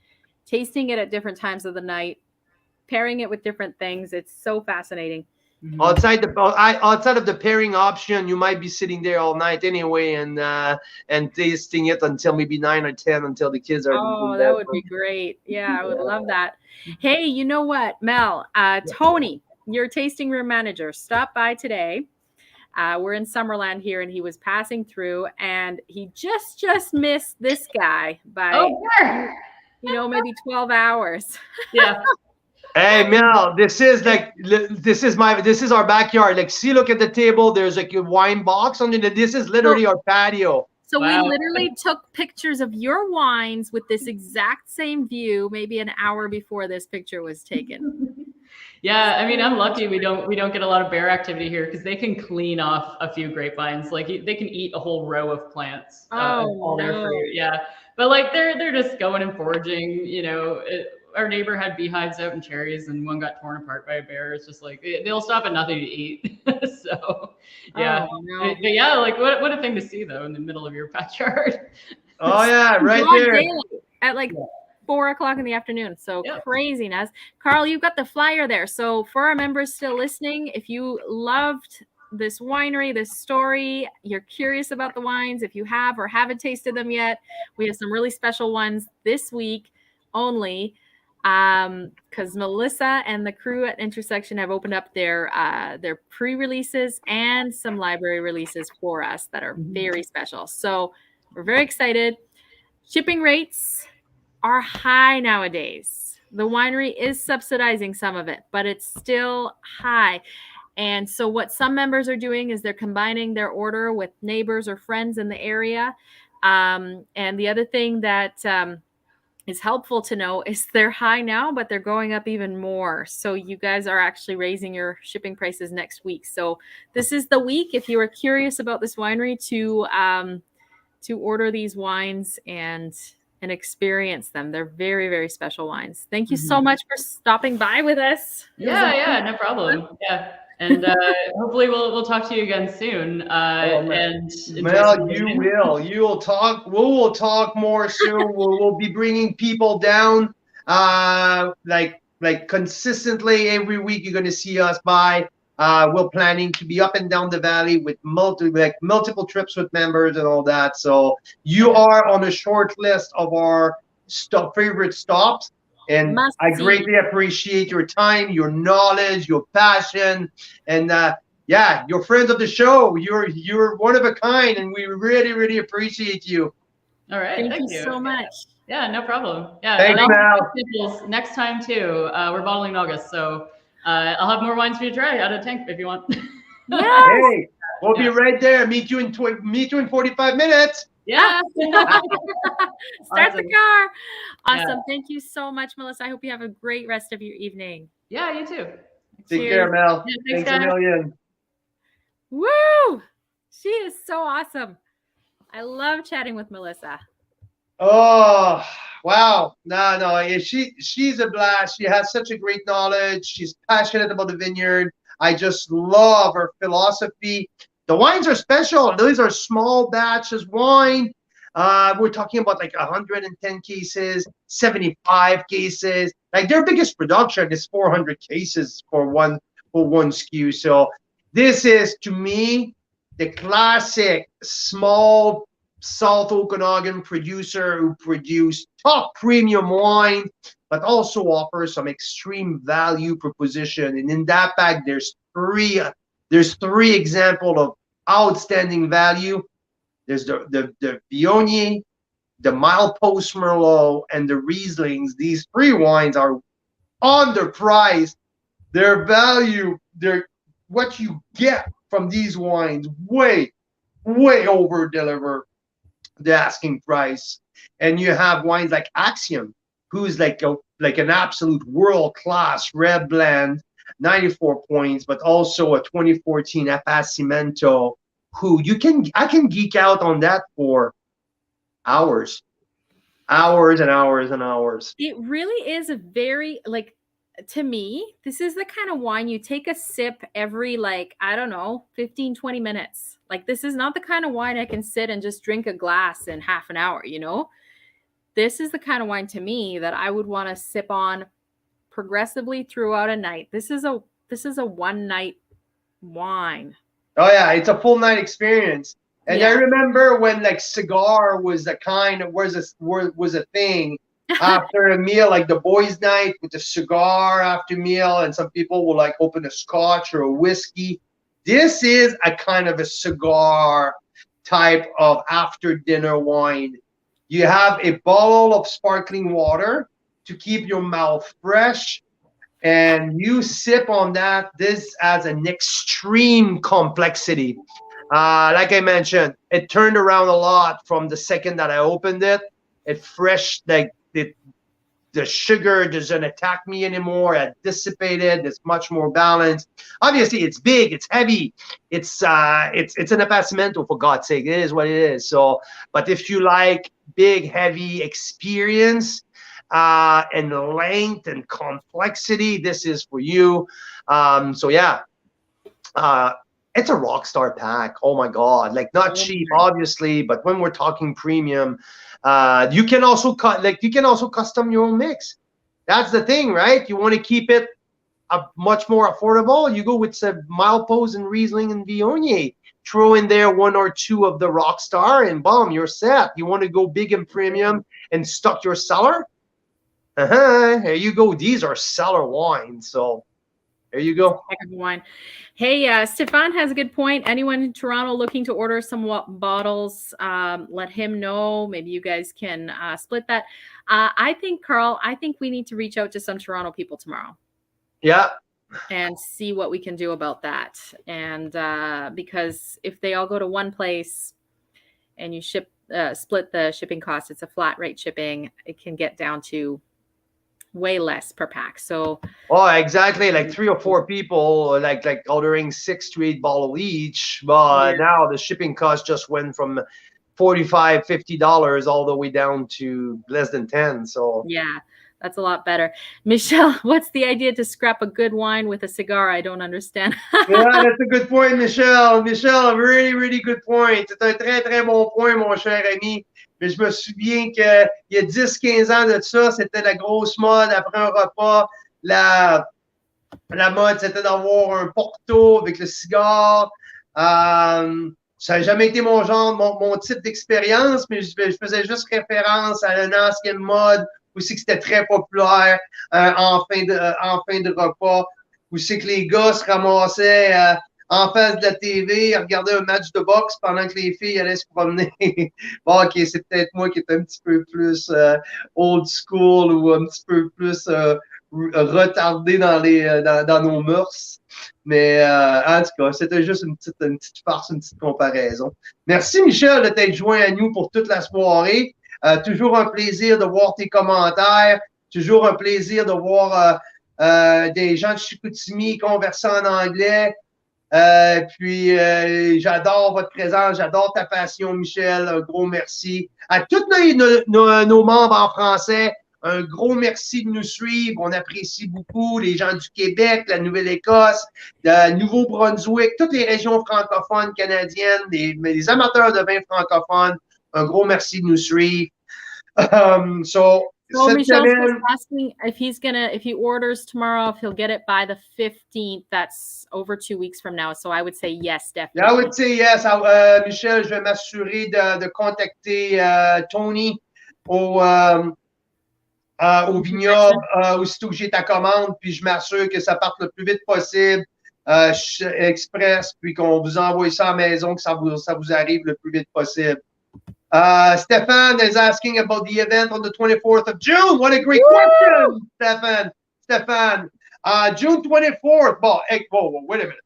tasting it at different times of the night, pairing it with different things. It's so fascinating. Mm-hmm. Outside of the pairing option, you might be sitting there all night anyway, and tasting it until maybe 9 or 10 until the kids are. Oh, that would be great. Yeah, I would love that. Hey, you know what, Mel? Tony, your tasting room manager, stopped by today We're in Summerland here, and he was passing through, and he just missed this guy by, maybe 12 hours. Yeah. Hey Mel, this is our backyard. Like, see, look at the table. There's like a wine box under the. This is literally our patio. So Wow. we literally took pictures of your wines with this exact same view, maybe an hour before this picture was taken. Yeah, I mean, I'm lucky we don't get a lot of bear activity here because they can clean off a few grapevines. Like they can eat a whole row of plants. All their fruit. Yeah, but like they're just going and foraging. Our neighbor had beehives out in cherries, and one got torn apart by a bear. It's just like they'll stop at nothing to eat. So yeah, but yeah, like what a thing to see though in the middle of your backyard. Oh yeah, right there. At like 4 o'clock in the afternoon. So craziness. Carl, you've got the flyer there. So for our members still listening, if you loved this winery, this story, you're curious about the wines, if you have or haven't tasted them yet, we have some really special ones this week only. Because Melissa and the crew at Intersection have opened up their pre-releases and some library releases for us that are very special. So we're very excited. Shipping rates are high nowadays. The winery is subsidizing some of it, but it's still high. And so what some members are doing is they're combining their order with neighbors or friends in the area. And the other thing that is helpful to know is they're high now, but they're going up even more. So you guys are actually raising your shipping prices next week. So this is the week, if you are curious about this winery, to order these wines and experience them. They're very, very special wines. Thank you so much for stopping by with us. Yeah, no problem. Yeah. And hopefully we'll talk to you again soon. And Mel, you will talk. We will talk more soon. We'll be bringing people down, like consistently every week. You're going to see us by. We're planning to be up and down the valley with multiple trips with members and all that. So you are on a short list of our favorite stops. And I greatly appreciate your time, your knowledge, your passion, and you're friends of the show. You're one of a kind, and we really, really appreciate you. All right, thank you so much. Yeah, no problem. Yeah, thanks, Mel. Next time too. We're bottling in August, so I'll have more wines for you to try out of the tank if you want. Yes. Hey, we'll be right there. Meet you in 45 minutes. Yeah. Start the car. Awesome. Yeah. Thank you so much, Melissa. I hope you have a great rest of your evening. Yeah, you too. Take care, Mel. Yeah, thanks a million. Woo! She is so awesome. I love chatting with Melissa. Oh, wow. No. She's a blast. She has such a great knowledge. She's passionate about the vineyard. I just love her philosophy. The wines are special. These are small batches wine. We're talking about like 110 cases, 75 cases. Like their biggest production is 400 cases for one SKU. So this is, to me, the classic small South Okanagan producer who produce top premium wine, but also offers some extreme value proposition. And in that bag, there's three examples of outstanding value. There's the Viognier, the Milepost Merlot, and the Rieslings. These three wines are underpriced. Their value, what you get from these wines way over deliver the asking price. And you have wines like Axiom, who's like an absolute world-class red blend, 94 points, but also a 2014 Apacimento, who I can geek out on that for hours and hours and hours. It really is a very, to me, this is the kind of wine you take a sip every 15, 20 minutes. Like, this is not the kind of wine I can sit and just drink a glass in half an hour, This is the kind of wine to me that I would want to sip on progressively throughout a night. This is a one night wine. Oh yeah, it's a full night experience. And I remember when cigar was was a thing after a meal, like the boys' night with the cigar after meal, and some people will open a scotch or a whiskey. This is a kind of a cigar type of after dinner wine. You have a bottle of sparkling water to keep your mouth fresh, and you sip on that. This has an extreme complexity. Like I mentioned, it turned around a lot from the second that I opened it. It fresh, like the sugar doesn't attack me anymore. It dissipated. It's much more balanced. Obviously, it's big. It's heavy. It's an Apacimento, for God's sake. It is what it is. So, but if you like big, heavy experience and length and complexity, this is for you. So yeah, it's a rock star pack. Oh my God, like not cheap, obviously, but when we're talking premium. You can also custom your own mix. That's the thing, right? You want to keep it much more affordable. You go with some Milepost and Riesling and Viognier. Throw in there 1 or 2 of the Rockstar, and boom, you're set. You want to go big and premium and stock your cellar? There you go. These are cellar wines. So there you go. Heck of a wine. Hey, Stefan has a good point. Anyone in Toronto looking to order some bottles, let him know. Maybe you guys can split that. I think, Carl, we need to reach out to some Toronto people tomorrow. Yeah. And see what we can do about that. And because if they all go to one place and you split the shipping costs, it's a flat rate shipping, it can get down to way less per pack. So exactly, like 3 or 4 people like ordering 6 to 8 bottles each, but now the shipping cost just went from $45-50 all the way down to less than 10. So yeah, that's a lot better. Michelle, what's the idea to scrap a good wine with a cigar? I don't understand. Yeah, that's a good point, Michelle. Michelle, a really, really good point. C'est un très, très bon point, mon cher ami. Mais je me souviens qu'il y a 10-15 ans de ça, c'était la grosse mode après un repas. La mode, c'était d'avoir un Porto avec le cigare. Ça n'a jamais été mon genre, mon type d'expérience, mais je faisais juste référence à une ancienne mode aussi que c'était très populaire en fin de repas. Où c'est que les gars se ramassaient en face de la TV, regardaient un match de boxe pendant que les filles allaient se promener. Bon, ok, c'est peut-être moi qui est un petit peu plus old school ou un petit peu plus retardé dans nos mœurs. Mais en tout cas, c'était juste une petite farce, une petite comparaison. Merci, Michel, de t'être joint à nous pour toute la soirée. Toujours un plaisir de voir tes commentaires. Toujours un plaisir de voir des gens de Chicoutimi conversant en anglais. Puis j'adore votre présence, j'adore ta passion, Michel. Un gros merci. À tous nos membres en français, un gros merci de nous suivre. On apprécie beaucoup les gens du Québec, la Nouvelle-Écosse, le Nouveau-Brunswick, toutes les régions francophones canadiennes, les amateurs de vin francophones. Un gros merci de nous suivre. So Michelle's just asking if he orders tomorrow, if he'll get it by the 15th. That's over 2 weeks from now. So I would say yes, definitely. I would say yes. Michel, je vais m'assurer de contacter Tony au vignoble aussitôt que j'ai ta commande, puis je m'assure que ça parte le plus vite possible, express, puis qu'on vous envoie ça à la maison, que ça vous arrive le plus vite possible. Stefan is asking about the event on the 24th of June. What a great question, Stefan. June 24th. Whoa, wait a minute.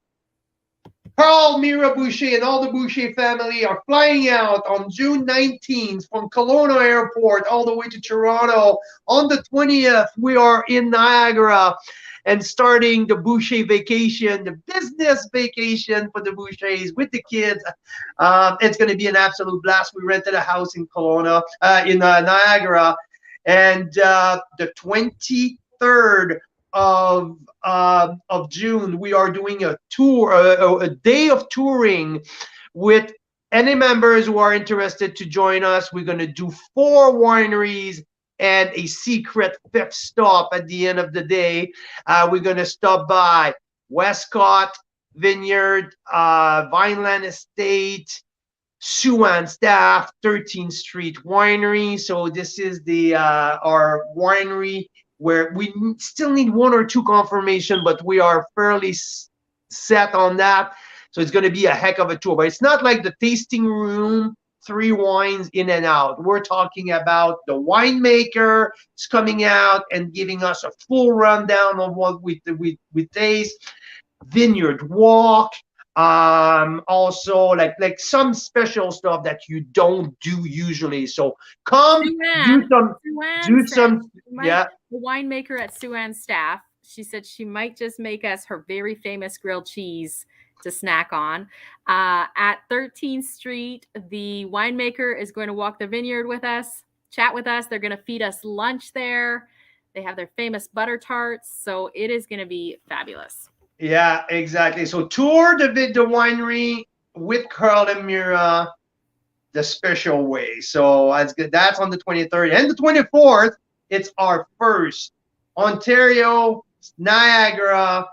Carl, Mira Boucher, and all the Boucher family are flying out on June 19th from Kelowna Airport all the way to Toronto. On the 20th, we are in Niagara and starting the Boucher vacation, the business vacation for the Bouchers with the kids. It's going to be an absolute blast. We rented a house in Kelowna, in Niagara, and the 23rd of June, we are doing a tour, a day of touring with any members who are interested to join us. We're going to do 4 wineries and a secret 5th stop at the end of the day. We're going to stop by Westcott Vineyard, Vineland Estate, Siouan Staff, 13th Street Winery. So this is our winery where we still need 1 or 2 confirmation, but we are fairly set on that. So it's going to be a heck of a tour. But it's not like the tasting room, 3 wines in and out. We're talking about the winemaker is coming out and giving us a full rundown of what we taste. Vineyard walk, also like some special stuff that you don't do usually. So come Sue-Ann do said some the winemaker at Sue-Ann's staff, she said she might just make us her very famous grilled cheese to snack on. At 13th Street, the winemaker is going to walk the vineyard with us, chat with us. They're going to feed us lunch there. They have their famous butter tarts, so it is going to be fabulous. Yeah, exactly. So tour the winery with Carl and Mira the special way. So that's good. That's on the 23rd and the 24th. It's our first Ontario Niagara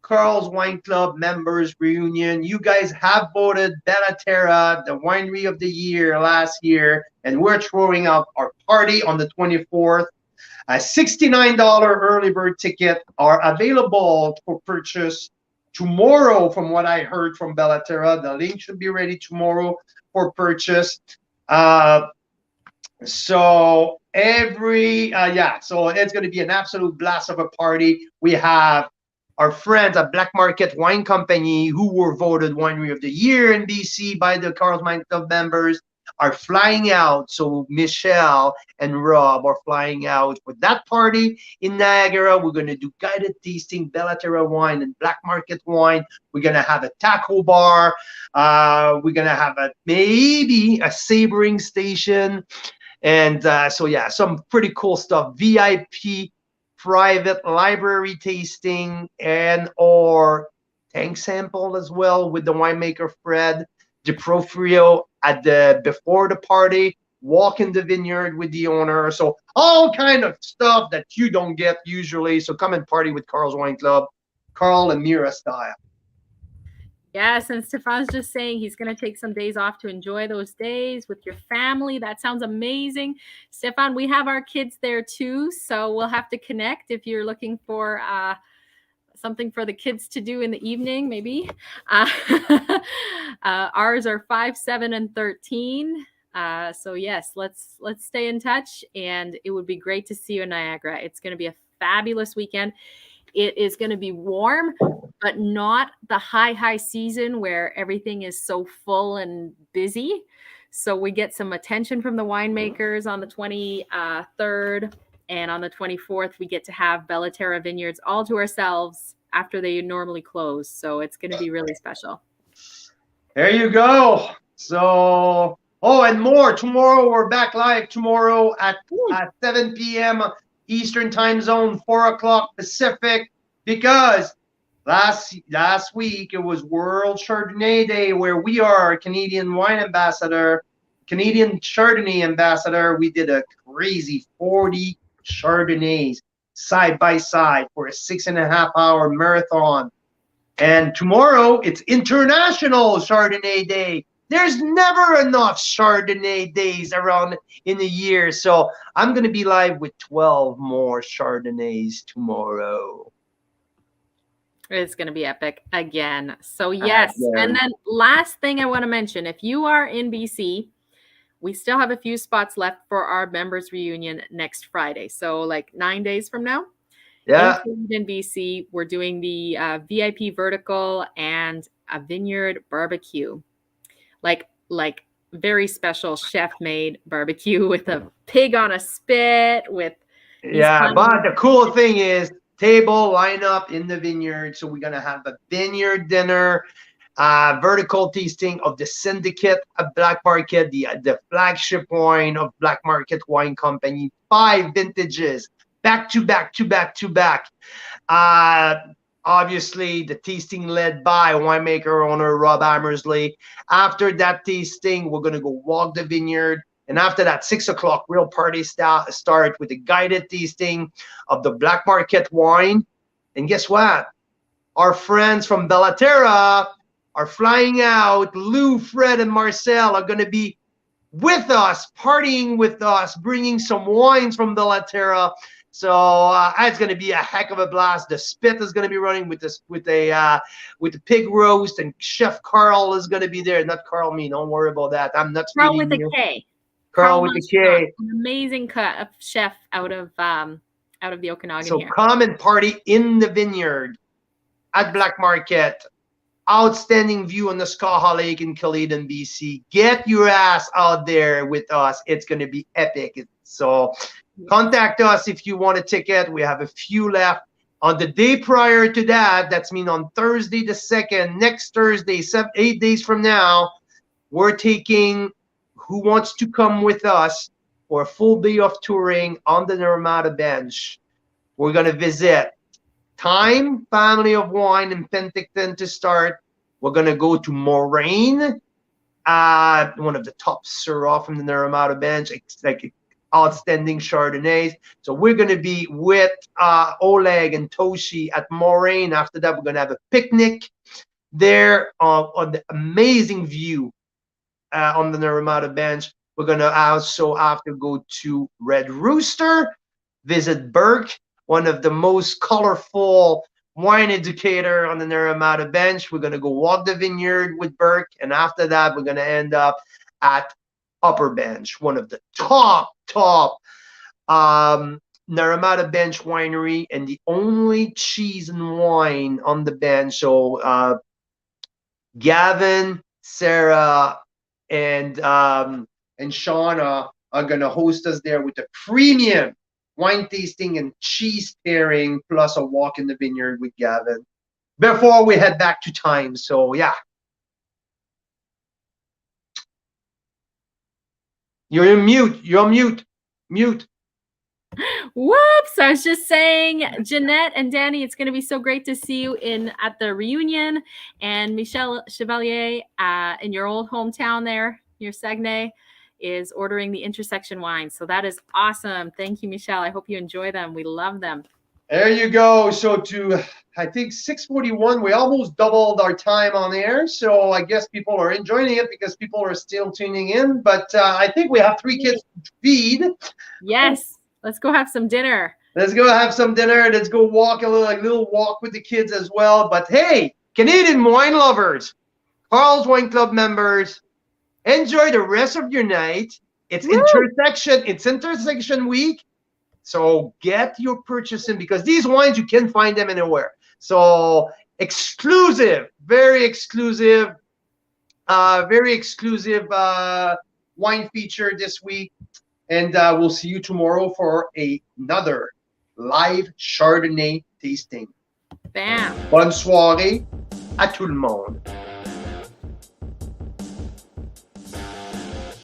Carl's Wine Club members reunion. You guys have voted Bellaterra the winery of the year last year, and we're throwing up our party on the 24th. A $69 early bird ticket are available for purchase tomorrow, from what I heard from Bellaterra. The link should be ready tomorrow for purchase. So it's going to be an absolute blast of a party. We have our friends at Black Market Wine Company, who were voted Winery of the Year in BC by the Carl's Wine Club members, are flying out. So Michelle and Rob are flying out for that party in Niagara. We're going to do guided tasting, Bellaterra wine and Black Market wine. We're going to have a taco bar. We're going to have maybe a sabering station. And some pretty cool stuff. VIP private library tasting and or tank sample as well with the winemaker Fred DiProfrio before the party, walk in the vineyard with the owner. So all kind of stuff that you don't get usually. So come and party with Carl's Wine Club, Carl and Mira style. Yes, and Stefan's just saying he's going to take some days off to enjoy those days with your family. That sounds amazing. Stefan, we have our kids there too, so we'll have to connect if you're looking for something for the kids to do in the evening, maybe. Ours are 5, 7, and 13. So yes, let's stay in touch, and it would be great to see you in Niagara. It's going to be a fabulous weekend. It is going to be warm, but not the high season where everything is so full and busy. So we get some attention from the winemakers on the 23rd, and on the 24th, we get to have Bellaterra Vineyards all to ourselves after they normally close. So it's going to be really special. There you go. So, and more. Tomorrow, we're back live tomorrow at 7 p.m. Eastern time zone, 4 o'clock Pacific, because last week it was World Chardonnay Day, where we are Canadian Chardonnay ambassador. We did a crazy 40 Chardonnays side by side for a 6.5-hour marathon. And tomorrow it's International Chardonnay Day. There's never enough Chardonnay days around in a year. So I'm going to be live with 12 more Chardonnays tomorrow. It's going to be epic again. So yes. And then last thing I want to mention, if you are in BC, we still have a few spots left for our members reunion next Friday. So like 9 days from now. Yeah. In BC, we're doing the VIP vertical and a vineyard barbecue. Like very special chef-made barbecue with a pig on a spit with. But the cool thing is table lineup in the vineyard. So we're going to have a vineyard dinner, vertical tasting of the syndicate of Black Market, the flagship wine of Black Market Wine Company, 5 vintages, back to back. Obviously, the tasting led by winemaker owner Rob Hammersley. After that tasting, we're going to go walk the vineyard. And after that, 6 o'clock, real party start with a guided tasting of the Black Market wine. And guess what? Our friends from Bellaterra are flying out. Lou, Fred, and Marcel are going to be with us, partying with us, bringing some wines from Bellaterra So it's going to be a heck of a blast. The spit is going to be running with the pig roast, and Chef Carl is going to be there. Not Carl me, don't worry about that. I'm not Carl feeding with a you. K. Carl with the K. An amazing chef out of the Okanagan So here. come and party in the vineyard at Black Market. Outstanding view on the Skaha Lake in Caledon, BC. Get your ass out there with us. It's going to be epic. So contact us if you want a ticket. We have a few left. On the day prior to that, that's mean on Thursday the 2nd, next Thursday, 8 days from now, we're taking who wants to come with us for a full day of touring on the Naramata Bench. We're going to visit Time Family of Wine in Penticton to start. We're going to go to Moraine, one of the top Syrah from the Naramata Bench. It's like outstanding Chardonnays. So we're going to be with Oleg and Toshi at Moraine. After that, we're going to have a picnic there on the amazing view on the Naramata Bench. We're going to also have to go to Red Rooster, visit Burke, one of the most colorful wine educator on the Naramata Bench. We're going to go walk the vineyard with Burke. And after that, we're going to end up at Upper Bench, one of the top Naramata Bench winery, and the only cheese and wine on the bench. So Gavin, Sarah, and Shauna are going to host us there with a premium wine tasting and cheese pairing, plus a walk in the vineyard with Gavin before we head back to Time. So yeah. You're on mute. You're on mute. Mute. Whoops! I was just saying, Jeanette and Danny, it's going to be so great to see you at the reunion, and Michelle Chevalier in your old hometown there, your Saguenay, is ordering the Intersection wine. So that is awesome. Thank you, Michelle. I hope you enjoy them. We love them. There you go. So I think 6:41, we almost doubled our time on air. So I guess people are enjoying it because people are still tuning in. But I think we have 3 kids to feed. Yes. Let's go have some dinner. Let's go have some dinner. Let's go walk a little walk with the kids as well. But hey, Canadian wine lovers, Carl's Wine Club members, enjoy the rest of your night. It's Intersection week. So get your purchase in, because these wines, you can't find them anywhere. So exclusive, very exclusive wine feature this week. And we'll see you tomorrow for another live Chardonnay tasting. Bam. Bonne soirée à tout le monde.